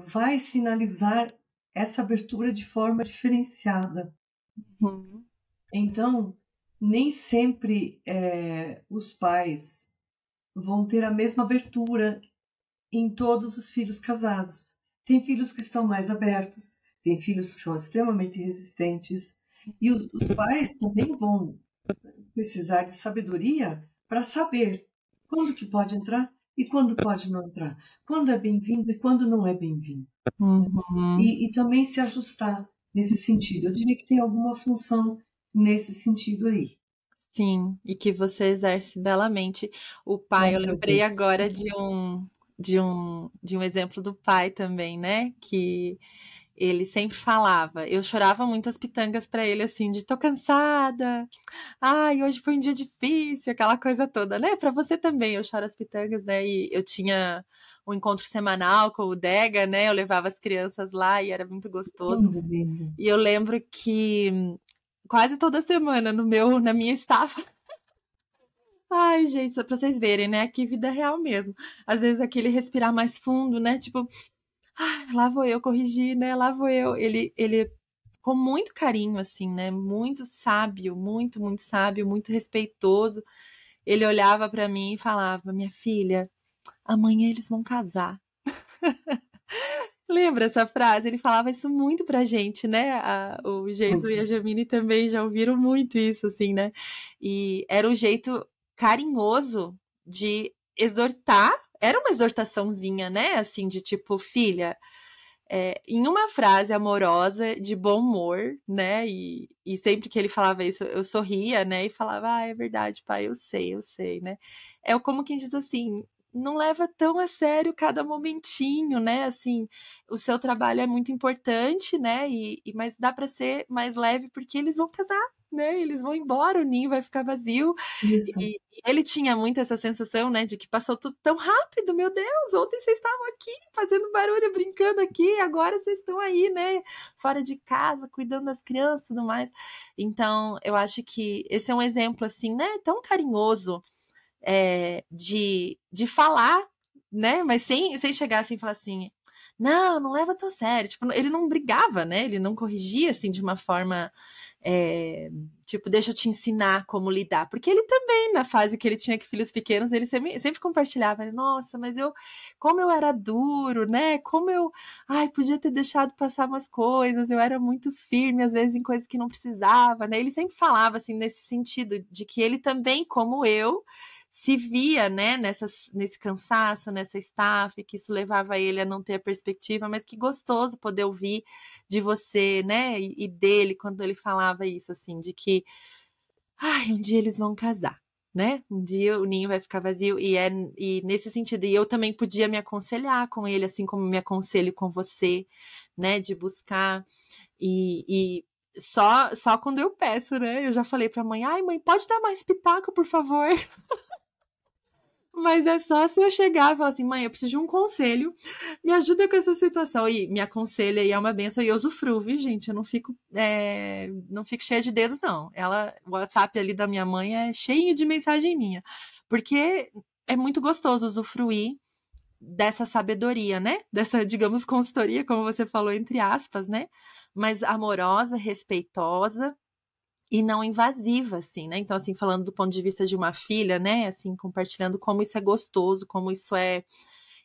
[SPEAKER 2] vai sinalizar essa abertura de forma diferenciada.
[SPEAKER 1] Uhum.
[SPEAKER 2] Então, nem sempre os pais vão ter a mesma abertura em todos os filhos casados. Tem filhos que estão mais abertos, tem filhos que são extremamente resistentes, e os pais também vão precisar de sabedoria para saber quando que pode entrar e quando pode não entrar, quando é bem-vindo e quando não é bem-vindo.
[SPEAKER 1] Uhum.
[SPEAKER 2] E também se ajustar nesse sentido. Eu diria que tem alguma função nesse sentido aí.
[SPEAKER 1] Sim, e que você exerce belamente. O pai, eu lembrei
[SPEAKER 2] Agradeço.
[SPEAKER 1] agora de um exemplo do pai também, né? Que ele sempre falava. Eu chorava muitas pitangas pra ele, assim, de tô cansada. Ai, hoje foi um dia difícil, aquela coisa toda, né? Pra você também, eu choro as pitangas, né? E eu tinha um encontro semanal com o Dega, né? Eu levava as crianças lá e era muito gostoso.
[SPEAKER 2] Lindo, lindo.
[SPEAKER 1] E eu lembro que quase toda semana na minha estafa. Ai, gente, só pra vocês verem, né? Aqui vida real mesmo. Às vezes aquele respirar mais fundo, né? Tipo, ai, lá vou eu corrigir, né? Lá vou eu. Ele com muito carinho, assim, né? Muito sábio, muito sábio, muito respeitoso. Ele olhava pra mim e falava: Minha filha, amanhã eles vão casar. Lembra essa frase? Ele falava isso muito pra gente, né? O Jason e
[SPEAKER 2] Muito.
[SPEAKER 1] a Jamine também já ouviram muito isso, assim, né? E era um jeito carinhoso de exortar. Era uma exortaçãozinha, né? Assim, de tipo, filha, em uma frase amorosa, de bom humor, né? E sempre que ele falava isso, eu sorria, né? E falava, é verdade, pai, eu sei, né? É como quem diz assim, não leva tão a sério cada momentinho, né? Assim, o seu trabalho é muito importante, né? Mas dá para ser mais leve porque eles vão casar, né? Eles vão embora, o ninho vai ficar vazio.
[SPEAKER 2] Isso.
[SPEAKER 1] E ele tinha muito essa sensação, né, de que passou tudo tão rápido, meu Deus, ontem vocês estavam aqui fazendo barulho, brincando aqui, agora vocês estão aí, né, fora de casa, cuidando das crianças e tudo mais. Então, eu acho que esse é um exemplo, assim, né, tão carinhoso de falar, né, mas sem chegar assim e falar assim, não leva tão sério. Tipo, ele não brigava, né, ele não corrigia, assim, de uma forma tipo, deixa eu te ensinar como lidar. Porque ele também, na fase que ele tinha filhos pequenos, ele sempre compartilhava, né? Nossa, mas como eu era duro, né? Ai, podia ter deixado passar umas coisas, eu era muito firme, às vezes, em coisas que não precisava, né? Ele sempre falava, assim, nesse sentido, de que ele também, como eu, se via, né, nesse cansaço, nessa estafa, que isso levava ele a não ter a perspectiva, mas que gostoso poder ouvir de você, né, e dele, quando ele falava isso, assim, de que, ai, um dia eles vão casar, né, um dia o ninho vai ficar vazio, e nesse sentido, e eu também podia me aconselhar com ele, assim como me aconselho com você, né, de buscar, e só quando eu peço, né, eu já falei pra mãe, ai, mãe, pode dar mais pitaco, por favor? Mas é só se eu chegar e falar assim, mãe, eu preciso de um conselho, me ajuda com essa situação. E me aconselha e é uma benção. E eu usufruo, viu, gente? Eu não fico cheia de dedos, não. O WhatsApp ali da minha mãe é cheio de mensagem minha. Porque é muito gostoso usufruir dessa sabedoria, né? Dessa, digamos, consultoria, como você falou, entre aspas, né? Mas amorosa, respeitosa e não invasiva, assim, né? Então, assim, falando do ponto de vista de uma filha, né? Assim, compartilhando como isso é gostoso, como isso é.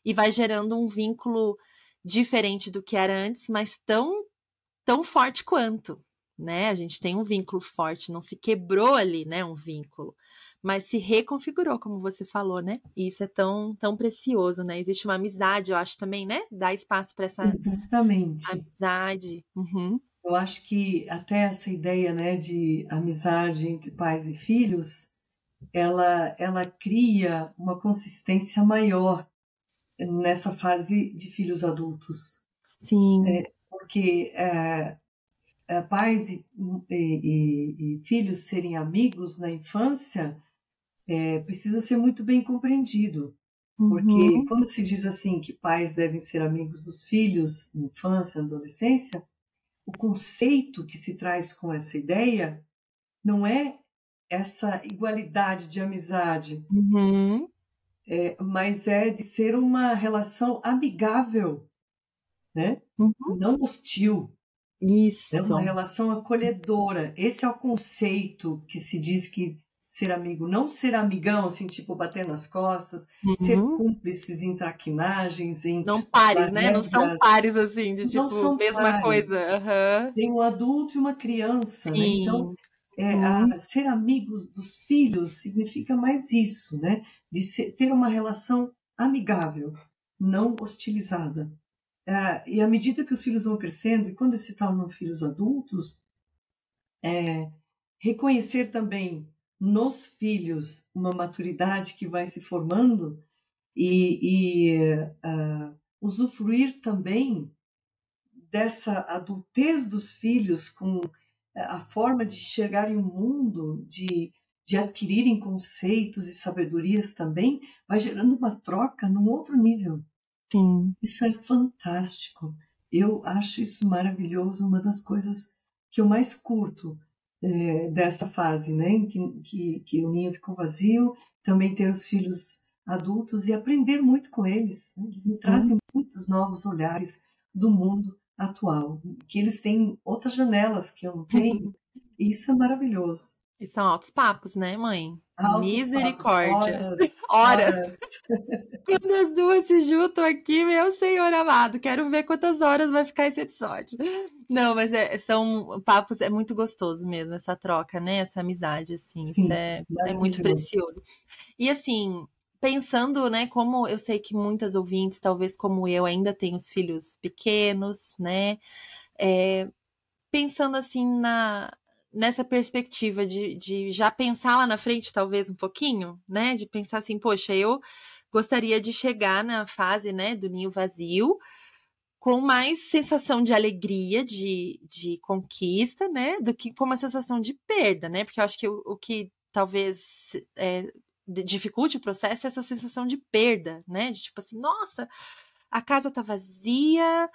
[SPEAKER 1] E vai gerando um vínculo diferente do que era antes, mas tão forte quanto, né? A gente tem um vínculo forte, não se quebrou ali, né? Um vínculo, mas se reconfigurou, como você falou, né? E isso é tão precioso, né? Existe uma amizade, eu acho também, né? Dá espaço para essa
[SPEAKER 2] Exatamente.
[SPEAKER 1] amizade. Uhum.
[SPEAKER 2] Eu acho que até essa ideia, né, de amizade entre pais e filhos, ela cria uma consistência maior nessa fase de filhos adultos,
[SPEAKER 1] Sim.
[SPEAKER 2] porque pais e filhos serem amigos na infância precisa ser muito bem compreendido, porque
[SPEAKER 1] Uhum.
[SPEAKER 2] quando se diz assim que pais devem ser amigos dos filhos na infância, na adolescência, o conceito que se traz com essa ideia não é essa igualdade de amizade,
[SPEAKER 1] Uhum,
[SPEAKER 2] mas é de ser uma relação amigável, né?
[SPEAKER 1] uhum.
[SPEAKER 2] Não hostil, é uma
[SPEAKER 1] Isso.
[SPEAKER 2] relação acolhedora. Esse é o conceito que se diz que ser amigo, não ser amigão, assim, tipo bater nas costas, ser
[SPEAKER 1] Uhum.
[SPEAKER 2] cúmplices em traquinagens, em
[SPEAKER 1] Não pares,
[SPEAKER 2] pular
[SPEAKER 1] né? Não são
[SPEAKER 2] regras,
[SPEAKER 1] pares assim, de
[SPEAKER 2] não
[SPEAKER 1] tipo,
[SPEAKER 2] são
[SPEAKER 1] mesma
[SPEAKER 2] pares.
[SPEAKER 1] coisa. Aham.
[SPEAKER 2] Tem um adulto e uma criança, né? Então,
[SPEAKER 1] Sim. Uhum.
[SPEAKER 2] ser amigo dos filhos significa mais isso, né? De ter uma relação amigável, não hostilizada. E à medida que os filhos vão crescendo, e quando se tornam filhos adultos, reconhecer também nos filhos uma maturidade que vai se formando e usufruir também dessa adultez dos filhos com a forma de enxergarem o mundo, de adquirirem conceitos e sabedorias também, vai gerando uma troca num outro nível.
[SPEAKER 1] Sim.
[SPEAKER 2] Isso é fantástico. Eu acho isso maravilhoso, uma das coisas que eu mais curto dessa fase, né, em que o ninho ficou vazio, também ter os filhos adultos e aprender muito com eles. Né? Eles me
[SPEAKER 1] Uhum.
[SPEAKER 2] trazem muitos novos olhares do mundo atual, que eles têm outras janelas que eu não tenho, e isso é maravilhoso.
[SPEAKER 1] E são altos papos, né, mãe?
[SPEAKER 2] Altos papos,
[SPEAKER 1] Misericórdia.
[SPEAKER 2] horas,
[SPEAKER 1] Horas.
[SPEAKER 2] horas.
[SPEAKER 1] Quando as duas se juntam aqui, meu Senhor amado, quero ver quantas horas vai ficar esse episódio. Não, mas são papos, é muito gostoso mesmo, essa troca, né? Essa amizade, assim, isso
[SPEAKER 2] Sim,
[SPEAKER 1] é muito
[SPEAKER 2] maravilhoso.
[SPEAKER 1] precioso. E assim, pensando, né, como eu sei que muitas ouvintes, talvez como eu, ainda têm os filhos pequenos, né? Pensando assim nessa perspectiva de já pensar lá na frente, talvez um pouquinho, né? De pensar assim, poxa, eu gostaria de chegar na fase, né, do ninho vazio com mais sensação de alegria, de conquista, né, do que com uma sensação de perda, né? Porque eu acho que o que talvez dificulte o processo é essa sensação de perda, né? De tipo assim, nossa, a casa tá vazia,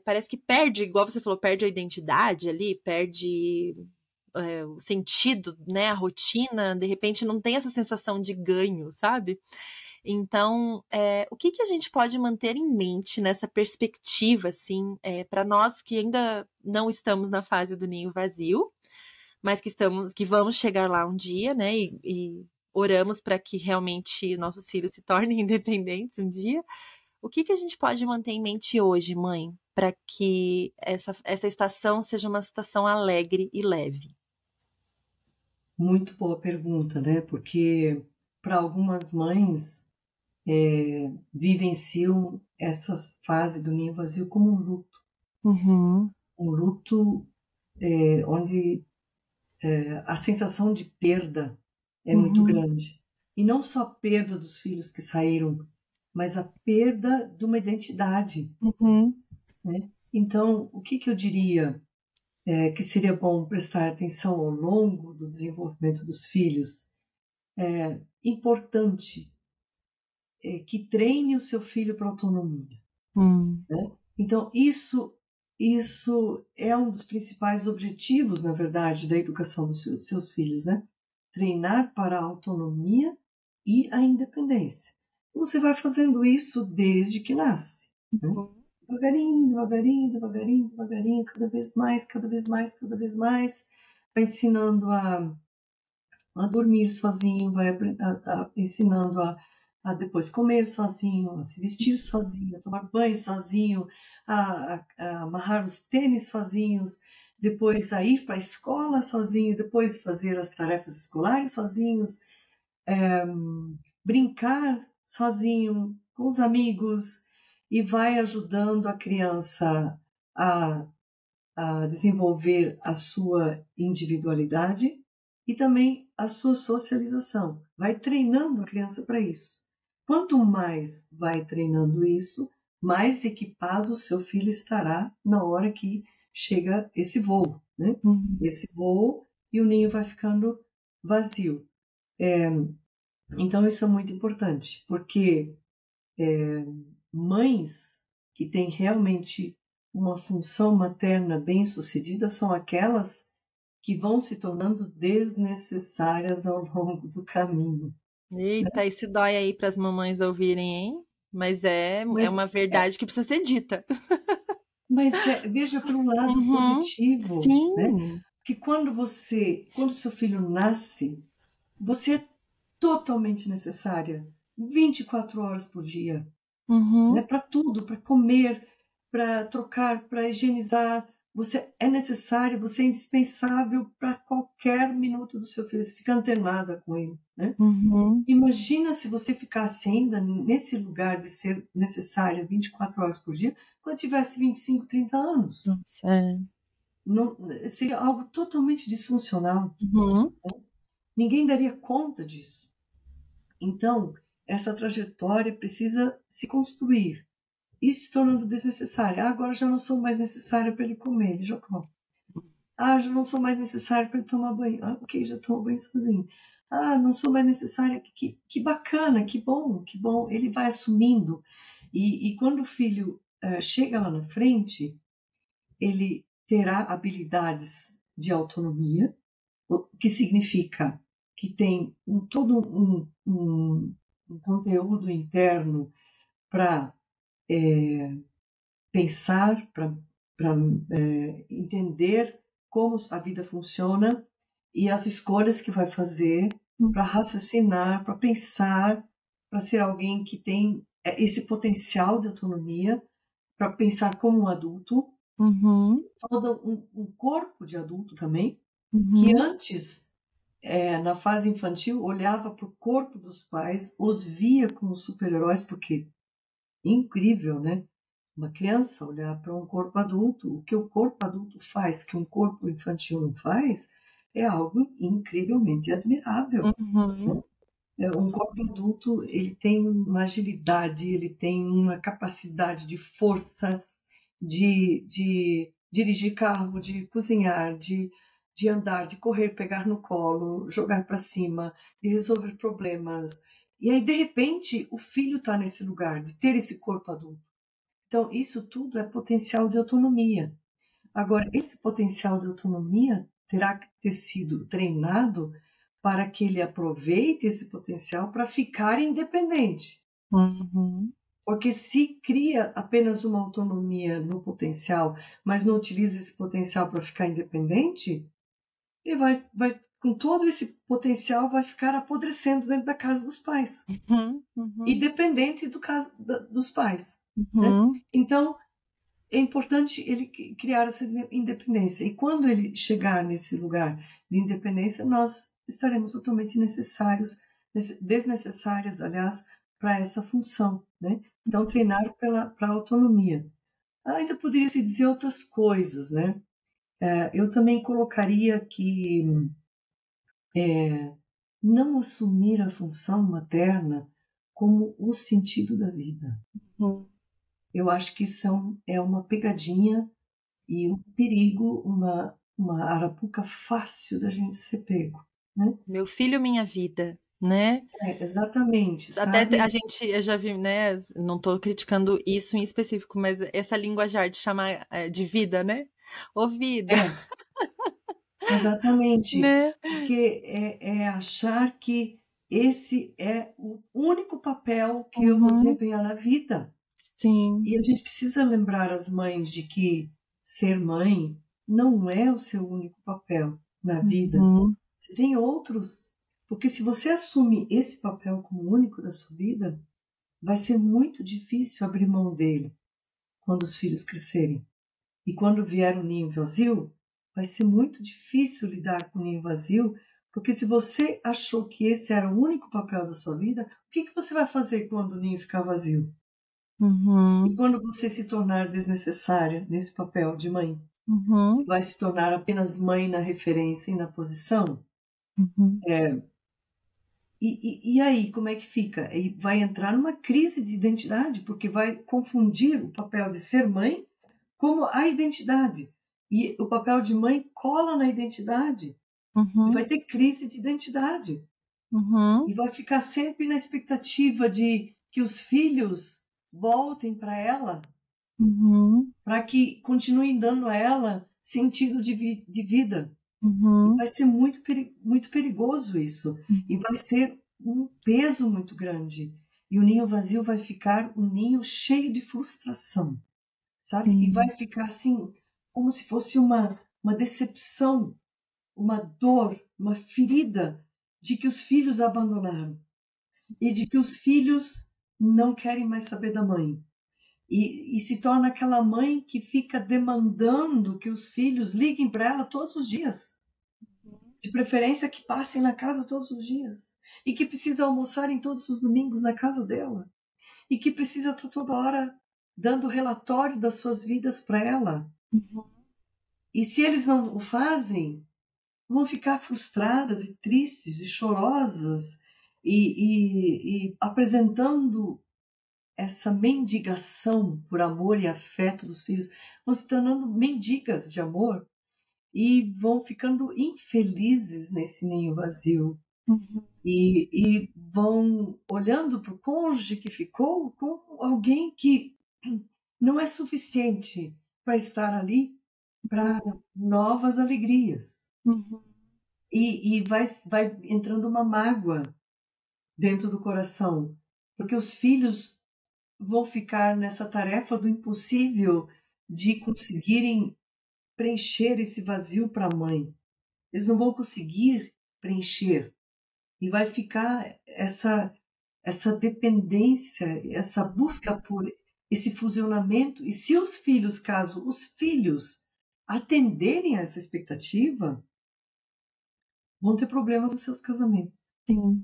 [SPEAKER 1] parece que perde, igual você falou, perde a identidade ali, perde o sentido, né, a rotina, de repente não tem essa sensação de ganho, sabe? Então, o que que a gente pode manter em mente nessa perspectiva, assim, para nós que ainda não estamos na fase do ninho vazio, mas que vamos chegar lá um dia, né? E oramos para que realmente nossos filhos se tornem independentes um dia. O que que a gente pode manter em mente hoje, mãe, para que essa estação seja uma estação alegre e leve?
[SPEAKER 2] Muito boa pergunta, né? Porque para algumas mães vivenciam essa fase do ninho vazio como
[SPEAKER 1] Uhum,
[SPEAKER 2] um luto onde a sensação de perda é muito
[SPEAKER 1] uhum,
[SPEAKER 2] grande. E não só a perda dos filhos que saíram, mas a perda de uma identidade,
[SPEAKER 1] uhum,
[SPEAKER 2] né? Então, o que eu diria que seria bom prestar atenção ao longo do desenvolvimento dos filhos? É importante que treine o seu filho para autonomia.
[SPEAKER 1] hum,
[SPEAKER 2] Né? Então, isso é um dos principais objetivos, na verdade, da educação dos seus filhos, né? Treinar para a autonomia e a independência. E você vai fazendo isso desde que nasce, né?
[SPEAKER 1] uhum,
[SPEAKER 2] Devagarinho, devagarinho, devagarinho, devagarinho, cada vez mais, cada vez mais, cada vez mais, vai ensinando a dormir sozinho, vai ensinando a depois comer sozinho, a se vestir sozinho, a tomar banho sozinho, a amarrar os tênis sozinhos, depois a ir para a escola sozinho, depois fazer as tarefas escolares sozinhos, brincar sozinho com os amigos e vai ajudando a criança a a desenvolver a sua individualidade e também a sua socialização. Vai treinando a criança para isso. Quanto mais vai treinando isso, mais equipado o seu filho estará na hora que chega esse voo, né?
[SPEAKER 1] uhum.
[SPEAKER 2] Esse voo e o ninho vai ficando vazio. Então isso é muito importante, porque mães que têm realmente uma função materna bem-sucedida são aquelas que vão se tornando desnecessárias ao longo do caminho.
[SPEAKER 1] Eita, esse dói aí para as mamães ouvirem, hein? Mas é uma
[SPEAKER 2] Mas,
[SPEAKER 1] verdade que precisa ser dita.
[SPEAKER 2] veja pelo lado
[SPEAKER 1] Uhum.
[SPEAKER 2] positivo, né?
[SPEAKER 1] Sim.
[SPEAKER 2] Que quando seu filho nasce, você é totalmente necessária, 24 horas por dia, né?
[SPEAKER 1] Uhum.
[SPEAKER 2] Para tudo, para comer, para trocar, para higienizar. Você é necessário, você é indispensável para qualquer minuto do seu filho. Você fica antenada com ele, né?
[SPEAKER 1] Uhum.
[SPEAKER 2] Imagina se você ficasse ainda nesse lugar de ser necessária 24 horas por dia quando tivesse 25, 30 anos.
[SPEAKER 1] Nossa, é.
[SPEAKER 2] Não, seria algo totalmente disfuncional.
[SPEAKER 1] Uhum.
[SPEAKER 2] Ninguém daria conta disso. Então, essa trajetória precisa se construir e se tornando desnecessária. Ah, agora já não sou mais necessária para ele comer, ele já come. Ah, já não sou mais necessária para ele tomar banho. Ah, ok, já toma banho sozinho. Ah, não sou mais necessária. Que bacana, que bom, que bom. Ele vai assumindo. E quando o filho chega lá na frente, ele terá habilidades de autonomia, o que significa que tem todo um conteúdo interno para pensar, para entender como a vida funciona e as escolhas que vai fazer, para raciocinar, para pensar, para ser alguém que tem esse potencial de autonomia, para pensar como um adulto,
[SPEAKER 1] Uhum.
[SPEAKER 2] todo um corpo de adulto também, que
[SPEAKER 1] Uhum.
[SPEAKER 2] antes, na fase infantil, olhava para o corpo dos pais, os via como super-heróis, porque incrível, né? Uma criança olhar para um corpo adulto, o que o corpo adulto faz, que um corpo infantil não faz, é algo incrivelmente admirável.
[SPEAKER 1] Uhum.
[SPEAKER 2] Um corpo adulto, ele tem uma agilidade, ele tem uma capacidade de força, de dirigir carro, de cozinhar, de andar, de correr, pegar no colo, jogar para cima, de resolver problemas. E aí, de repente, o filho está nesse lugar, de ter esse corpo adulto. Então, isso tudo é potencial de autonomia. Agora, esse potencial de autonomia terá que ter sido treinado para que ele aproveite esse potencial para ficar independente.
[SPEAKER 1] Uhum.
[SPEAKER 2] Porque se cria apenas uma autonomia no potencial, mas não utiliza esse potencial para ficar independente, ele com todo esse potencial, vai ficar apodrecendo dentro da casa dos pais,
[SPEAKER 1] Uhum. Uhum.
[SPEAKER 2] independente dos pais. Né?
[SPEAKER 1] Uhum.
[SPEAKER 2] Então, é importante ele criar essa independência. E quando ele chegar nesse lugar de independência, nós estaremos totalmente desnecessários, aliás, para essa função. Né? Então, treinar para a autonomia. Ainda poderia se dizer outras coisas, né? Eu também colocaria que não assumir a função materna como o sentido da vida.
[SPEAKER 1] Uhum.
[SPEAKER 2] Eu acho que isso é uma pegadinha e um perigo, uma arapuca fácil da gente ser pego, né?
[SPEAKER 1] Meu filho, minha vida, né?
[SPEAKER 2] Exatamente,
[SPEAKER 1] Até
[SPEAKER 2] sabe?
[SPEAKER 1] eu já vi, né? Não estou criticando isso em específico, mas essa linguajar de chamar de vida, né? Ô vida,
[SPEAKER 2] É, exatamente,
[SPEAKER 1] né?
[SPEAKER 2] porque é achar que esse é o único papel que eu vou
[SPEAKER 1] Uhum.
[SPEAKER 2] desempenhar na vida.
[SPEAKER 1] Sim.
[SPEAKER 2] E a gente precisa lembrar as mães de que ser mãe não é o seu único papel na vida.
[SPEAKER 1] Uhum.
[SPEAKER 2] Você tem outros. Porque se você assume esse papel como único da sua vida, vai ser muito difícil abrir mão dele quando os filhos crescerem. E quando vier o ninho vazio, vai ser muito difícil lidar com o ninho vazio, porque se você achou que esse era o único papel da sua vida, o que você vai fazer quando o ninho ficar vazio? E
[SPEAKER 1] Uhum.
[SPEAKER 2] quando você se tornar desnecessária nesse papel de mãe?
[SPEAKER 1] Uhum.
[SPEAKER 2] Vai se tornar apenas mãe na referência e na posição?
[SPEAKER 1] Uhum.
[SPEAKER 2] E aí, como é que fica? E vai entrar numa crise de identidade, porque vai confundir o papel de ser mãe como a identidade. E o papel de mãe cola na identidade. E vai
[SPEAKER 1] Uhum.
[SPEAKER 2] ter crise de identidade.
[SPEAKER 1] Uhum.
[SPEAKER 2] E vai ficar sempre na expectativa de que os filhos voltem para ela,
[SPEAKER 1] Uhum.
[SPEAKER 2] para que continuem dando a ela sentido de vida. E
[SPEAKER 1] Uhum.
[SPEAKER 2] vai ser muito perigoso isso. E vai ser um peso muito grande. E o ninho vazio vai ficar um ninho cheio de frustração, sabe? E vai
[SPEAKER 1] Sim.
[SPEAKER 2] ficar assim, como se fosse uma decepção, uma dor, uma ferida de que os filhos abandonaram e de que os filhos não querem mais saber da mãe. E se torna aquela mãe que fica demandando que os filhos liguem para ela todos os dias, de preferência que passem na casa todos os dias, e que precisa almoçarem todos os domingos na casa dela, e que precisa estar toda hora dando relatório das suas vidas para ela.
[SPEAKER 1] Uhum.
[SPEAKER 2] E se eles não o fazem, vão ficar frustradas e tristes e chorosas e apresentando essa mendigação por amor e afeto dos filhos, vão se tornando mendigas de amor e vão ficando infelizes nesse ninho vazio
[SPEAKER 1] Uhum.
[SPEAKER 2] e vão olhando para o cônjuge que ficou como alguém que não é suficiente para estar ali para novas alegrias.
[SPEAKER 1] Uhum.
[SPEAKER 2] E vai entrando uma mágoa dentro do coração, porque os filhos vão ficar nessa tarefa do impossível de conseguirem preencher esse vazio para a mãe. Eles não vão conseguir preencher. E vai ficar essa dependência, essa busca por esse fusionamento. E se os filhos, caso os filhos atenderem a essa expectativa, vão ter problemas nos seus casamentos.
[SPEAKER 1] Sim.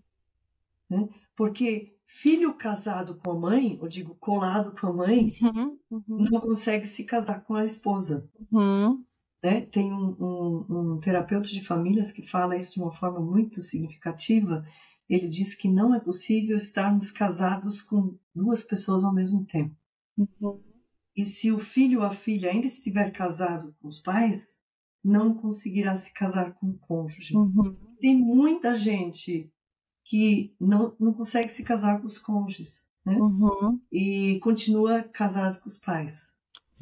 [SPEAKER 2] Né? Porque filho casado com a mãe, eu digo colado com a mãe,
[SPEAKER 1] Uhum. Uhum.
[SPEAKER 2] não consegue se casar com a esposa.
[SPEAKER 1] Uhum.
[SPEAKER 2] Né? Tem um terapeuta de famílias que fala isso de uma forma muito significativa. Ele diz que não é possível estarmos casados com duas pessoas ao mesmo tempo.
[SPEAKER 1] Uhum.
[SPEAKER 2] E se o filho ou a filha ainda estiver casado com os pais, não conseguirá se casar com o cônjuge.
[SPEAKER 1] Uhum.
[SPEAKER 2] Tem muita gente que não consegue se casar com os cônjuges, né?
[SPEAKER 1] Uhum.
[SPEAKER 2] E continua casado com os pais.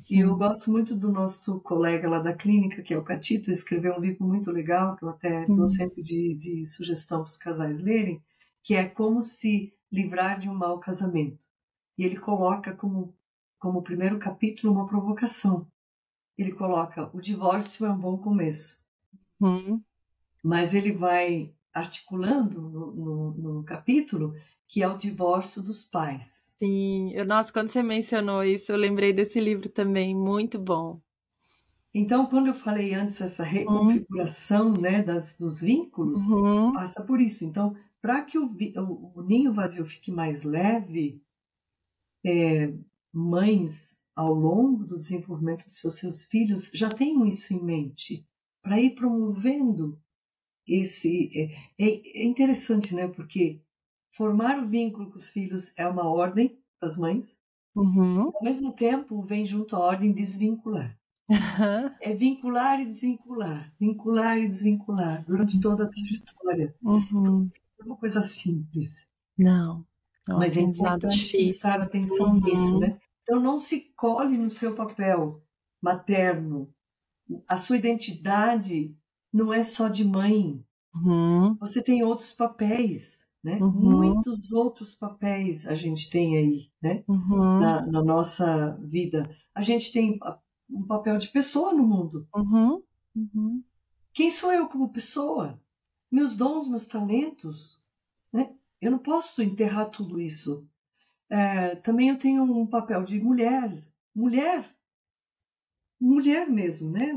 [SPEAKER 2] E eu
[SPEAKER 1] Sim.
[SPEAKER 2] gosto muito do nosso colega lá da clínica, que é o Catito, escreveu um livro muito legal, que eu até dou
[SPEAKER 1] Sim.
[SPEAKER 2] sempre de sugestão para os casais lerem, que é Como se livrar de um mau casamento. E ele coloca como primeiro capítulo uma provocação. Ele coloca: o divórcio é um bom começo.
[SPEAKER 1] Uhum.
[SPEAKER 2] Mas ele vai articulando no capítulo que é o divórcio dos pais.
[SPEAKER 1] Sim. Nossa, quando você mencionou isso, eu lembrei desse livro também. Muito bom.
[SPEAKER 2] Então, quando eu falei antes essa
[SPEAKER 1] Uhum.
[SPEAKER 2] reconfiguração, né, dos vínculos,
[SPEAKER 1] Uhum.
[SPEAKER 2] passa por isso. Então, para que o ninho vazio fique mais leve, mães, ao longo do desenvolvimento dos seus filhos, já tenham isso em mente, para ir promovendo esse. É interessante, né? Porque formar o vínculo com os filhos é uma ordem das mães, e
[SPEAKER 1] Uhum.
[SPEAKER 2] ao mesmo tempo vem junto a ordem desvincular.
[SPEAKER 1] Aham.
[SPEAKER 2] É vincular e desvincular durante toda a trajetória.
[SPEAKER 1] Uhum.
[SPEAKER 2] Não é uma coisa simples,
[SPEAKER 1] Não. É um
[SPEAKER 2] mas é
[SPEAKER 1] aprendizado
[SPEAKER 2] importante prestar
[SPEAKER 1] difícil.
[SPEAKER 2] atenção nisso,
[SPEAKER 1] Uhum.
[SPEAKER 2] né? Então não se colhe no seu papel materno. A sua identidade não é só de mãe.
[SPEAKER 1] Uhum.
[SPEAKER 2] Você tem outros papéis, né?
[SPEAKER 1] Uhum.
[SPEAKER 2] Muitos outros papéis a gente tem aí, né?
[SPEAKER 1] Uhum.
[SPEAKER 2] Na nossa vida. A gente tem um papel de pessoa no mundo.
[SPEAKER 1] Uhum. Uhum.
[SPEAKER 2] Quem sou eu como pessoa? Meus dons, meus talentos, né? Eu não posso enterrar tudo isso. Também eu tenho um papel de mulher, mulher mesmo, né?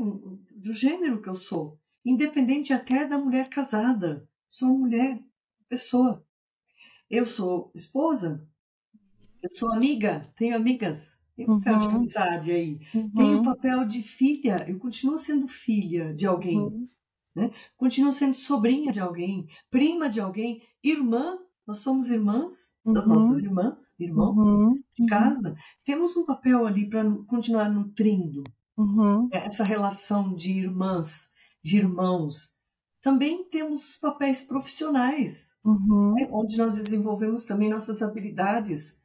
[SPEAKER 2] Do gênero que eu sou, independente até da mulher casada. Sou mulher, pessoa. Eu sou esposa, eu sou amiga, tenho amigas, tenho papel de
[SPEAKER 1] Uhum.
[SPEAKER 2] amizade aí, tenho
[SPEAKER 1] Uhum.
[SPEAKER 2] papel de filha, eu continuo sendo filha de alguém.
[SPEAKER 1] Uhum.
[SPEAKER 2] Né? Continuo sendo sobrinha de alguém, prima de alguém, irmã. Nós somos irmãs das nossas
[SPEAKER 1] Uhum.
[SPEAKER 2] irmãs, irmãos
[SPEAKER 1] Uhum.
[SPEAKER 2] de casa. Temos um papel ali para continuar nutrindo
[SPEAKER 1] Uhum.
[SPEAKER 2] essa relação de irmãs, de irmãos. Também temos papéis profissionais,
[SPEAKER 1] Uhum.
[SPEAKER 2] né? Onde nós desenvolvemos também nossas habilidades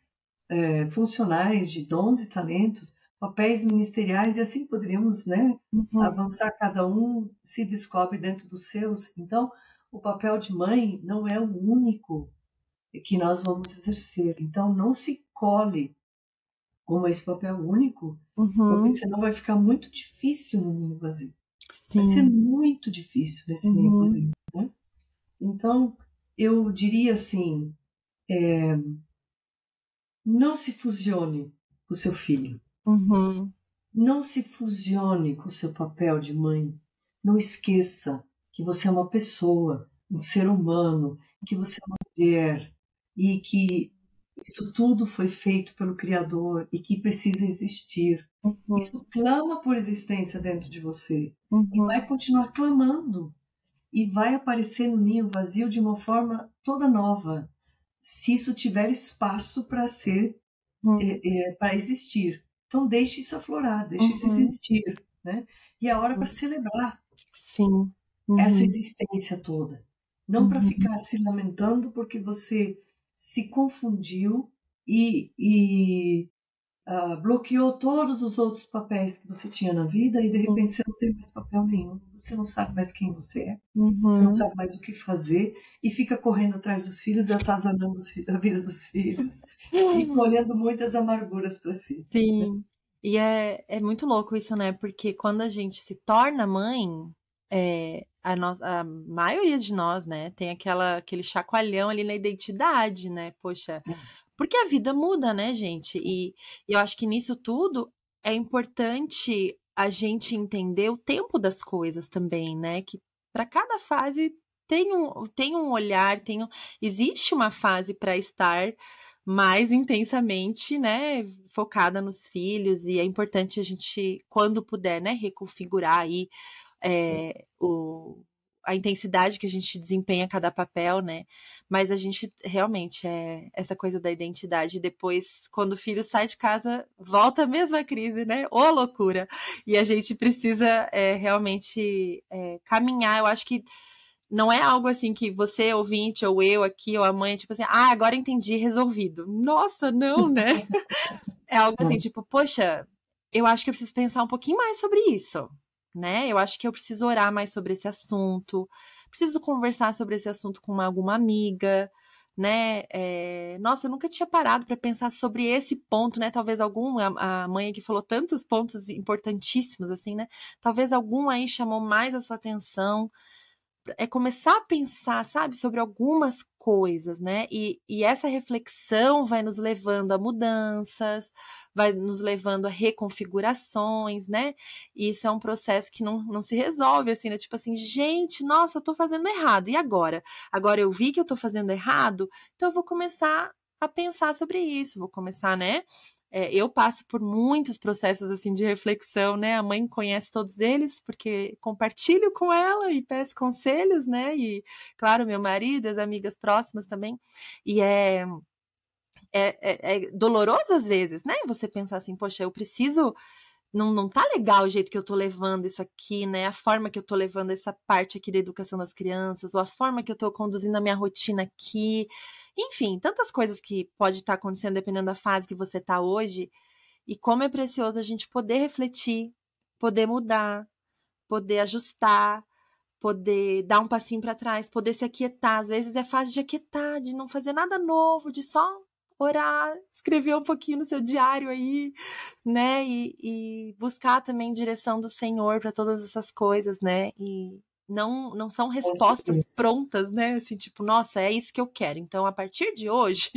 [SPEAKER 2] funcionais de dons e talentos papéis ministeriais, e assim poderíamos, né,
[SPEAKER 1] Uhum.
[SPEAKER 2] avançar, cada um se descobre dentro dos seus. Então, o papel de mãe não é o único que nós vamos exercer. Então, não se cole como esse papel único, porque
[SPEAKER 1] Uhum.
[SPEAKER 2] senão vai ficar muito difícil no ninho vazio. Vai ser
[SPEAKER 1] Sim.
[SPEAKER 2] muito difícil nesse ninho
[SPEAKER 1] Uhum.
[SPEAKER 2] vazio, né? Então, eu diria assim, não se fusione com o seu filho.
[SPEAKER 1] Uhum.
[SPEAKER 2] Não se fusione com o seu papel de mãe. Não esqueça que você é uma pessoa, um ser humano, que você é uma mulher e que isso tudo foi feito pelo Criador e que precisa existir.
[SPEAKER 1] Uhum.
[SPEAKER 2] Isso clama por existência dentro de você e
[SPEAKER 1] Uhum.
[SPEAKER 2] vai continuar clamando e vai aparecer no ninho vazio de uma forma toda nova, se isso tiver espaço para ser
[SPEAKER 1] Uhum.
[SPEAKER 2] para existir. Então deixe isso aflorar, deixe isso
[SPEAKER 1] Uhum.
[SPEAKER 2] existir, né? E é a hora para celebrar
[SPEAKER 1] Sim.
[SPEAKER 2] essa
[SPEAKER 1] Uhum.
[SPEAKER 2] existência toda, não para
[SPEAKER 1] Uhum.
[SPEAKER 2] ficar se lamentando porque você se confundiu e bloqueou todos os outros papéis que você tinha na vida e de repente você não tem mais papel nenhum, você não sabe mais quem você é, você não
[SPEAKER 1] Uhum.
[SPEAKER 2] sabe mais o que fazer e fica correndo atrás dos filhos e atazanando a vida dos filhos e colhendo muitas amarguras para si.
[SPEAKER 1] Sim. E é muito louco isso, né? Porque quando a gente se torna mãe, a maioria de nós, né, tem aquele chacoalhão ali na identidade, né? Poxa, porque a vida muda, né, gente? E eu acho que nisso tudo é importante a gente entender o tempo das coisas também, né? Que para cada fase tem um olhar, existe uma fase para estar mais intensamente, né, focada nos filhos, e é importante a gente, quando puder, né, reconfigurar aí é, o, a intensidade que a gente desempenha cada papel, né? Mas a gente realmente essa coisa da identidade. Depois, quando o filho sai de casa, volta a mesma crise, né? Ô loucura! E a gente precisa realmente caminhar. Eu acho que não é algo assim que você, ouvinte, ou eu aqui, ou a mãe, tipo assim, agora entendi, resolvido. Nossa, não, né? É algo assim, tipo, poxa, eu acho que eu preciso pensar um pouquinho mais sobre isso, né? Eu acho que eu preciso orar mais sobre esse assunto, preciso conversar sobre esse assunto com alguma amiga, né? Nossa, eu nunca tinha parado para pensar sobre esse ponto, né? Talvez a mãe aqui falou tantos pontos importantíssimos, assim, né? Talvez algum aí chamou mais a sua atenção, começar a pensar, sabe, sobre algumas coisas, né? E essa reflexão vai nos levando a mudanças, vai nos levando a reconfigurações, né? E isso é um processo que não se resolve assim, né? Tipo assim, gente, nossa, eu tô fazendo errado. E agora? Agora eu vi que eu tô fazendo errado, então eu vou começar a pensar sobre isso, vou começar, né? Eu passo por muitos processos assim de reflexão, né? A mãe conhece todos eles, porque compartilho com ela e peço conselhos, né? E, claro, meu marido, as amigas próximas também. E é doloroso às vezes, né? Você pensar assim, poxa, eu preciso. Não tá legal o jeito que eu tô levando isso aqui, né? A forma que eu tô levando essa parte aqui da educação das crianças, ou a forma que eu tô conduzindo a minha rotina aqui. Enfim, tantas coisas que pode estar acontecendo dependendo da fase que você tá hoje. E como é precioso a gente poder refletir, poder mudar, poder ajustar, poder dar um passinho para trás, poder se aquietar. Às vezes é fase de aquietar, de não fazer nada novo, de só orar, escrever um pouquinho no seu diário aí, né? E buscar também direção do Senhor para todas essas coisas, né? E não são
[SPEAKER 2] Com
[SPEAKER 1] respostas
[SPEAKER 2] certeza.
[SPEAKER 1] prontas, né? Assim, tipo, nossa, é isso que eu quero. Então, a partir de hoje,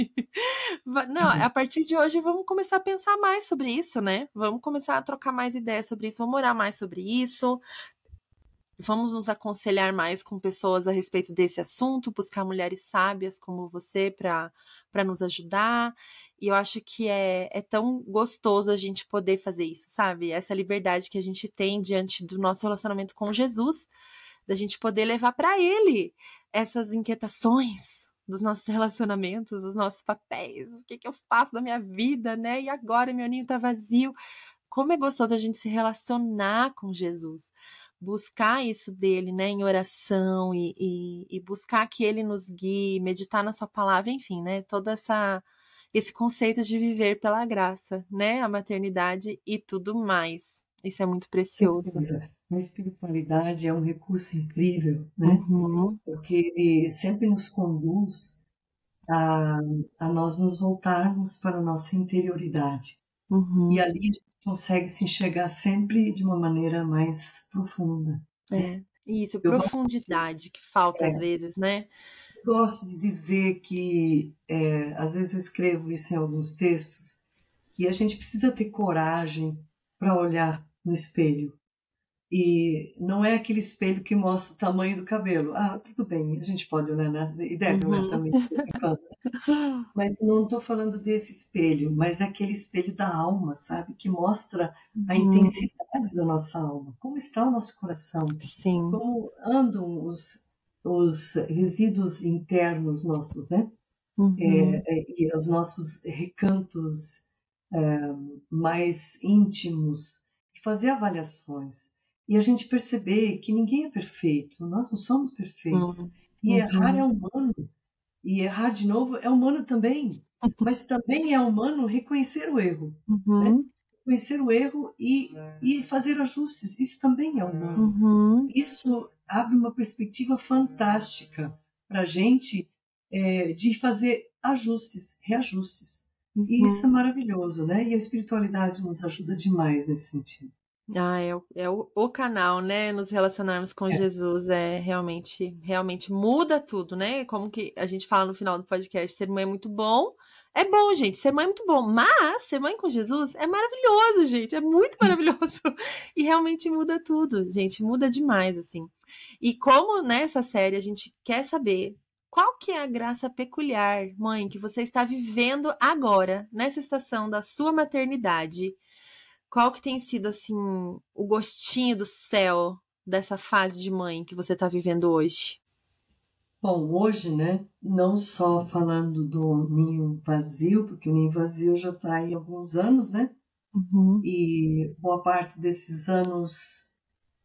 [SPEAKER 1] não, a partir de hoje vamos começar a pensar mais sobre isso, né? Vamos começar a trocar mais ideias sobre isso, vamos orar mais sobre isso, vamos nos aconselhar mais com pessoas a respeito desse assunto, buscar mulheres sábias como você para nos ajudar. E eu acho que é tão gostoso a gente poder fazer isso, sabe? Essa liberdade que a gente tem diante do nosso relacionamento com Jesus, da gente poder levar para Ele essas inquietações dos nossos relacionamentos, dos nossos papéis, o que eu faço da minha vida, né? E agora meu ninho tá vazio. Como é gostoso a gente se relacionar com Jesus, buscar isso dele, né, em oração e buscar que ele nos guie, meditar na sua palavra, enfim, né, toda esse conceito de viver pela graça, né? A maternidade e tudo mais. Isso é muito precioso.
[SPEAKER 2] Certeza. A espiritualidade é um recurso incrível, né?
[SPEAKER 1] Uhum,
[SPEAKER 2] Porque ele sempre nos conduz a, a nós nos voltarmos para a nossa interioridade. E
[SPEAKER 1] uhum.
[SPEAKER 2] ali a gente consegue se enxergar sempre de uma maneira mais profunda, né?
[SPEAKER 1] É, isso,
[SPEAKER 2] Eu
[SPEAKER 1] profundidade que falta às
[SPEAKER 2] é,
[SPEAKER 1] vezes, né?
[SPEAKER 2] gosto de dizer que, às vezes eu escrevo isso em alguns textos, que a gente precisa ter coragem para olhar no espelho. E não é aquele espelho que mostra o tamanho do cabelo. Ah, tudo bem, a gente pode olhar, e deve olhar
[SPEAKER 1] Uhum.
[SPEAKER 2] também de vez em quando. Mas não estou falando desse espelho, mas é aquele espelho da alma, sabe? Que mostra a
[SPEAKER 1] Uhum.
[SPEAKER 2] intensidade da nossa alma, como está o nosso coração,
[SPEAKER 1] Sim.
[SPEAKER 2] como andam os resíduos internos nossos, né?
[SPEAKER 1] Uhum.
[SPEAKER 2] E os nossos recantos mais íntimos, e fazer avaliações. E a gente perceber que ninguém é perfeito, nós não somos perfeitos.
[SPEAKER 1] Uhum.
[SPEAKER 2] E errar é
[SPEAKER 1] Uhum.
[SPEAKER 2] humano, e errar de novo é humano também. Mas também é humano reconhecer o erro, né?
[SPEAKER 1] Uhum.
[SPEAKER 2] Reconhecer o erro e fazer ajustes, isso também é humano.
[SPEAKER 1] Uhum.
[SPEAKER 2] Isso abre uma perspectiva fantástica para a gente de fazer ajustes, reajustes. E isso é
[SPEAKER 1] Uhum.
[SPEAKER 2] maravilhoso, né? E a espiritualidade nos ajuda demais nesse sentido.
[SPEAKER 1] Ah, o canal, né? Nos relacionarmos com
[SPEAKER 2] É,
[SPEAKER 1] Jesus é realmente muda tudo, né? Como que a gente fala no final do podcast, ser mãe é muito bom. É bom, gente, ser mãe é muito bom, mas ser mãe com Jesus é maravilhoso, gente, é muito
[SPEAKER 2] sim.
[SPEAKER 1] maravilhoso. E realmente muda tudo, gente, muda demais, assim. E como nessa série a gente quer saber qual que é a graça peculiar, mãe, que você está vivendo agora, nessa estação da sua maternidade. Qual que tem sido, assim, o gostinho do céu dessa fase de mãe que você tá vivendo hoje?
[SPEAKER 2] Bom, hoje, né, não só falando do ninho vazio, porque o ninho vazio já está aí há alguns anos, né?
[SPEAKER 1] Uhum,
[SPEAKER 2] E boa parte desses anos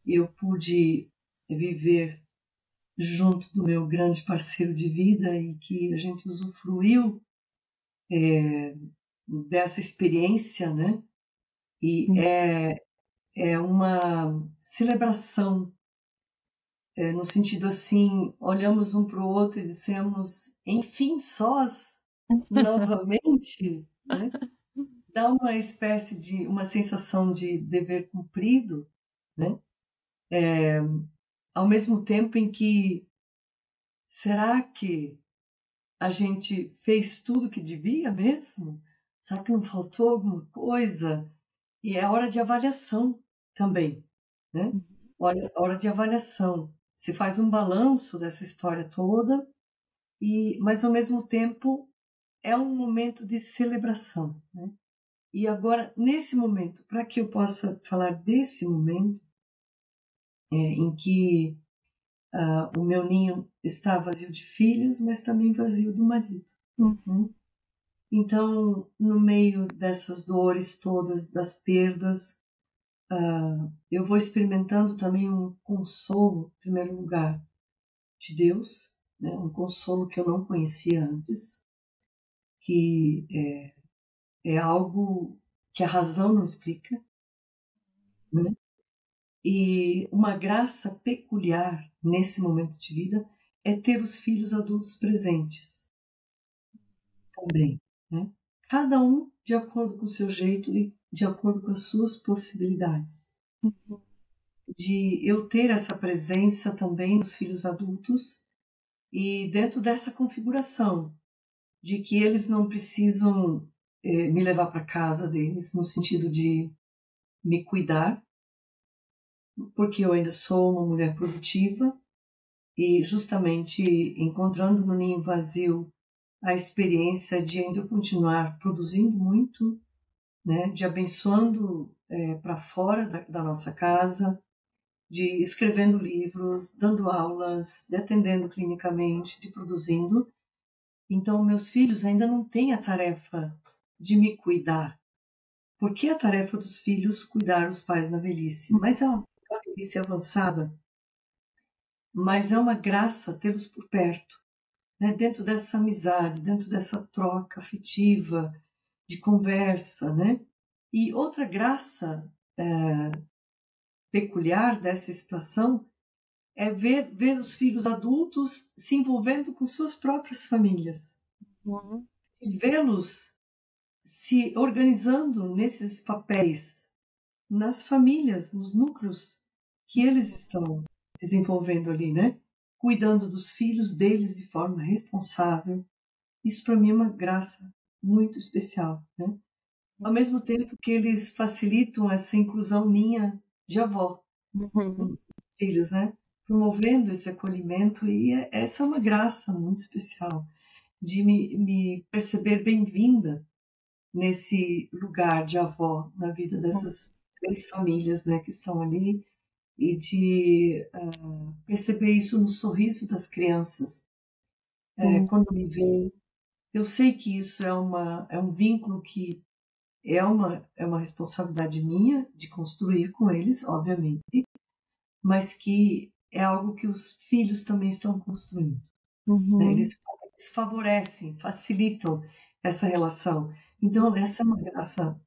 [SPEAKER 2] eu pude viver junto do meu grande parceiro de vida e que a gente usufruiu dessa experiência, né? E
[SPEAKER 1] uhum.
[SPEAKER 2] é uma celebração, no sentido assim, olhamos um para o outro e dissemos, enfim, sós, novamente, né? Dá uma espécie de, uma sensação de dever cumprido, né? Ao mesmo tempo em que, será que a gente fez tudo que devia mesmo? Será que não faltou alguma coisa? E é hora de avaliação também, né? Hora de avaliação. Se faz um balanço dessa história toda, mas ao mesmo tempo é um momento de celebração, né? E agora, nesse momento, para que eu possa falar desse momento em que o meu ninho está vazio de filhos, mas também vazio do marido, né? Então, no meio dessas dores todas, das perdas, eu vou experimentando também um consolo, em primeiro lugar, de Deus, né? Um consolo que eu não conhecia antes, que é algo que a razão não explica, né? E uma graça peculiar nesse momento de vida é ter os filhos adultos presentes também, né? Cada um de acordo com o seu jeito e de acordo com as suas possibilidades. De eu ter essa presença também nos filhos adultos e dentro dessa configuração de que eles não precisam me levar para casa deles no sentido de me cuidar, porque eu ainda sou uma mulher produtiva e justamente encontrando no ninho vazio a experiência de ainda continuar produzindo muito, né, de abençoando para fora da nossa casa, de escrevendo livros, dando aulas, de atendendo clinicamente, de produzindo. Então, meus filhos ainda não têm a tarefa de me cuidar, porque é a tarefa dos filhos cuidar os pais na velhice, mas é uma velhice avançada, mas é uma graça tê-los por perto, né, dentro dessa amizade, dentro dessa troca afetiva, de conversa, né? E outra graça peculiar dessa situação é ver os filhos adultos se envolvendo com suas próprias famílias,
[SPEAKER 1] Uhum.
[SPEAKER 2] e vê-los se organizando nesses papéis, nas famílias, nos núcleos que eles estão desenvolvendo ali, né? Cuidando dos filhos deles de forma responsável. Isso para mim é uma graça muito especial, né? Ao mesmo tempo que eles facilitam essa inclusão minha de avó com
[SPEAKER 1] Uhum.
[SPEAKER 2] os filhos, né? Promovendo esse acolhimento, e essa é uma graça muito especial de me perceber bem-vinda nesse lugar de avó na vida dessas 3 famílias, né, que estão ali, e de perceber isso no sorriso das crianças
[SPEAKER 1] Sim.
[SPEAKER 2] quando me veem. Eu sei que isso é um vínculo que é uma responsabilidade minha de construir com eles, obviamente, mas que é algo que os filhos também estão construindo, né?
[SPEAKER 1] Uhum.
[SPEAKER 2] Eles favorecem, facilitam essa relação. Então, essa é uma graça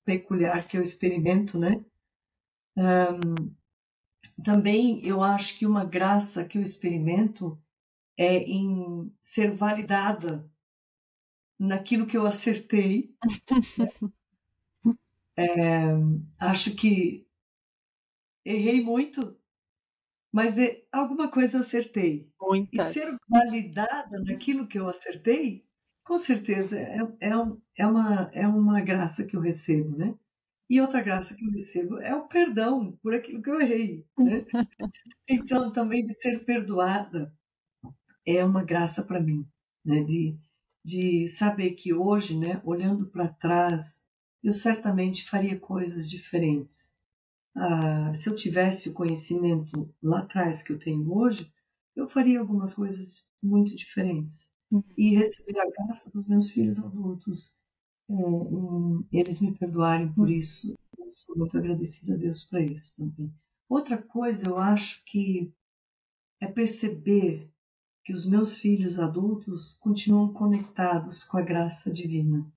[SPEAKER 2] peculiar que eu experimento, né? Também eu acho que uma graça que eu experimento é em ser validada naquilo que eu acertei. Acho que errei muito, mas alguma coisa eu acertei. E ser
[SPEAKER 1] Muitas.
[SPEAKER 2] validada naquilo que eu acertei, com certeza é uma graça que eu recebo, né? E outra graça que eu recebo é o perdão por aquilo que eu errei, né? Então, também de ser perdoada é uma graça para mim, né? De saber que hoje, né, olhando para trás, eu certamente faria coisas diferentes. Se eu tivesse o conhecimento lá atrás que eu tenho hoje, eu faria algumas coisas muito diferentes. E receber a graça dos meus filhos adultos, eles me perdoarem por isso, eu sou muito agradecida a Deus para isso também. Outra coisa, eu acho que é perceber que os meus filhos adultos continuam conectados com a graça divina.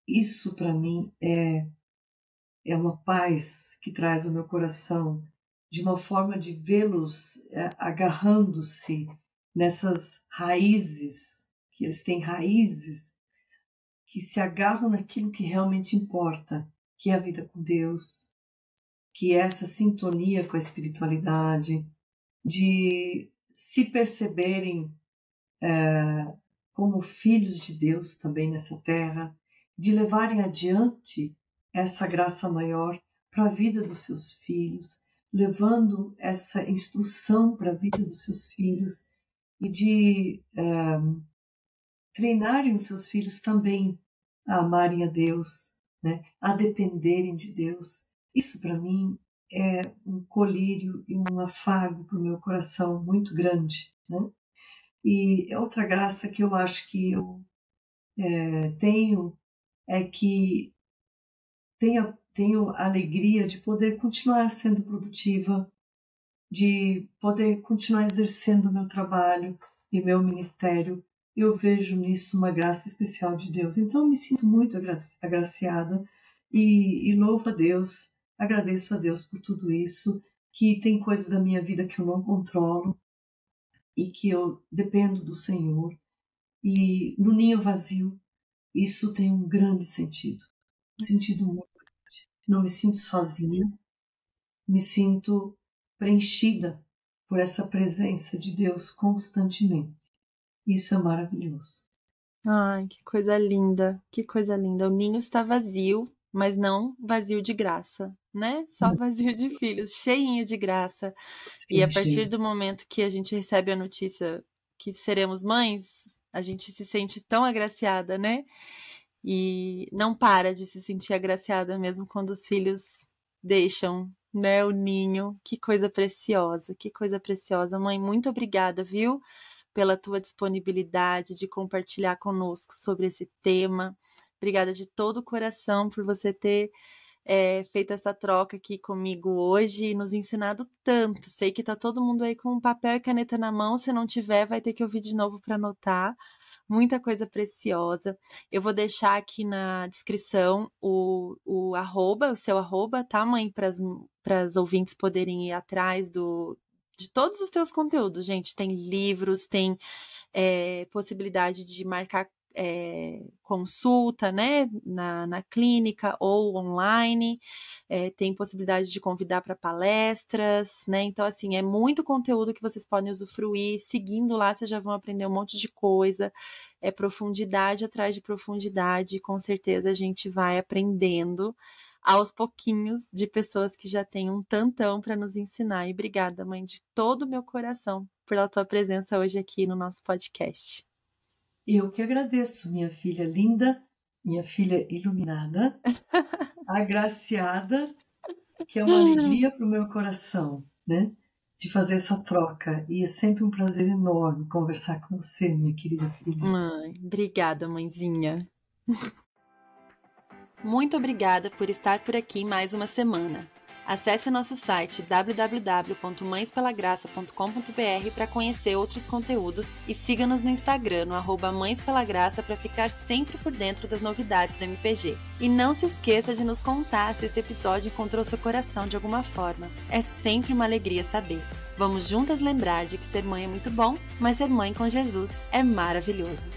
[SPEAKER 2] Isso para mim é uma paz que traz ao meu coração, de uma forma de vê-los agarrando-se nessas raízes, que eles têm raízes que se agarram naquilo que realmente importa, que é a vida com Deus, que é essa sintonia com a espiritualidade, de se perceberem como filhos de Deus também nessa terra, de levarem adiante essa graça maior para a vida dos seus filhos, levando essa instrução para a vida dos seus filhos, e de treinarem os seus filhos também a amarem a Deus, né? A dependerem de Deus. Isso para mim é um colírio e um afago para o meu coração muito grande, né? E outra graça que eu acho que eu tenho é que tenho a alegria de poder continuar sendo produtiva, de poder continuar exercendo o meu trabalho e meu ministério. Eu vejo nisso uma graça especial de Deus. Então eu me sinto muito agraciada e louvo a Deus, agradeço a Deus por tudo isso, que tem coisas da minha vida que eu não controlo e que eu dependo do Senhor. E no ninho vazio, isso tem um grande sentido, sentido muito. Não me sinto sozinha, me sinto preenchida por essa presença de Deus constantemente. Isso é maravilhoso.
[SPEAKER 1] Ai, que coisa linda, que coisa linda. O ninho está vazio, mas não vazio de graça, né? Só vazio de filhos, cheinho de graça. E
[SPEAKER 2] Sim,
[SPEAKER 1] a partir
[SPEAKER 2] Sheila.
[SPEAKER 1] do momento que a gente recebe a notícia que seremos mães, a gente se sente tão agraciada, né? E não para de se sentir agraciada mesmo quando os filhos deixam, né, o ninho. Que coisa preciosa, que coisa preciosa. Mãe, muito obrigada, viu? Pela tua disponibilidade de compartilhar conosco sobre esse tema. Obrigada de todo o coração por você ter feito essa troca aqui comigo hoje e nos ensinado tanto. Sei que tá todo mundo aí com papel e caneta na mão. Se não tiver, vai ter que ouvir de novo para anotar. Muita coisa preciosa. Eu vou deixar aqui na descrição o arroba, o seu arroba, tá, mãe? Para as ouvintes poderem ir atrás de todos os teus conteúdos, gente. Tem livros, tem possibilidade de marcar consulta, né, na clínica ou online, tem possibilidade de convidar para palestras, né, então assim, é muito conteúdo que vocês podem usufruir, seguindo lá vocês já vão aprender um monte de coisa, profundidade atrás de profundidade, com certeza a gente vai aprendendo aos pouquinhos de pessoas que já têm um tantão para nos ensinar, e obrigada, mãe, de todo o meu coração, pela tua presença hoje aqui no nosso podcast.
[SPEAKER 2] Eu que agradeço, minha filha linda, minha filha iluminada, agraciada, que é uma alegria para o meu coração, né? De fazer essa troca. E é sempre um prazer enorme conversar com você, minha querida filha.
[SPEAKER 1] Mãe, obrigada, mãezinha. Muito obrigada por estar por aqui mais uma semana. Acesse nosso site www.mãespelagraça.com.br para conhecer outros conteúdos e siga-nos no Instagram, no @mãespelagraça, para ficar sempre por dentro das novidades do MPG. E não se esqueça de nos contar se esse episódio encontrou seu coração de alguma forma. É sempre uma alegria saber. Vamos juntas lembrar de que ser mãe é muito bom, mas ser mãe com Jesus é maravilhoso.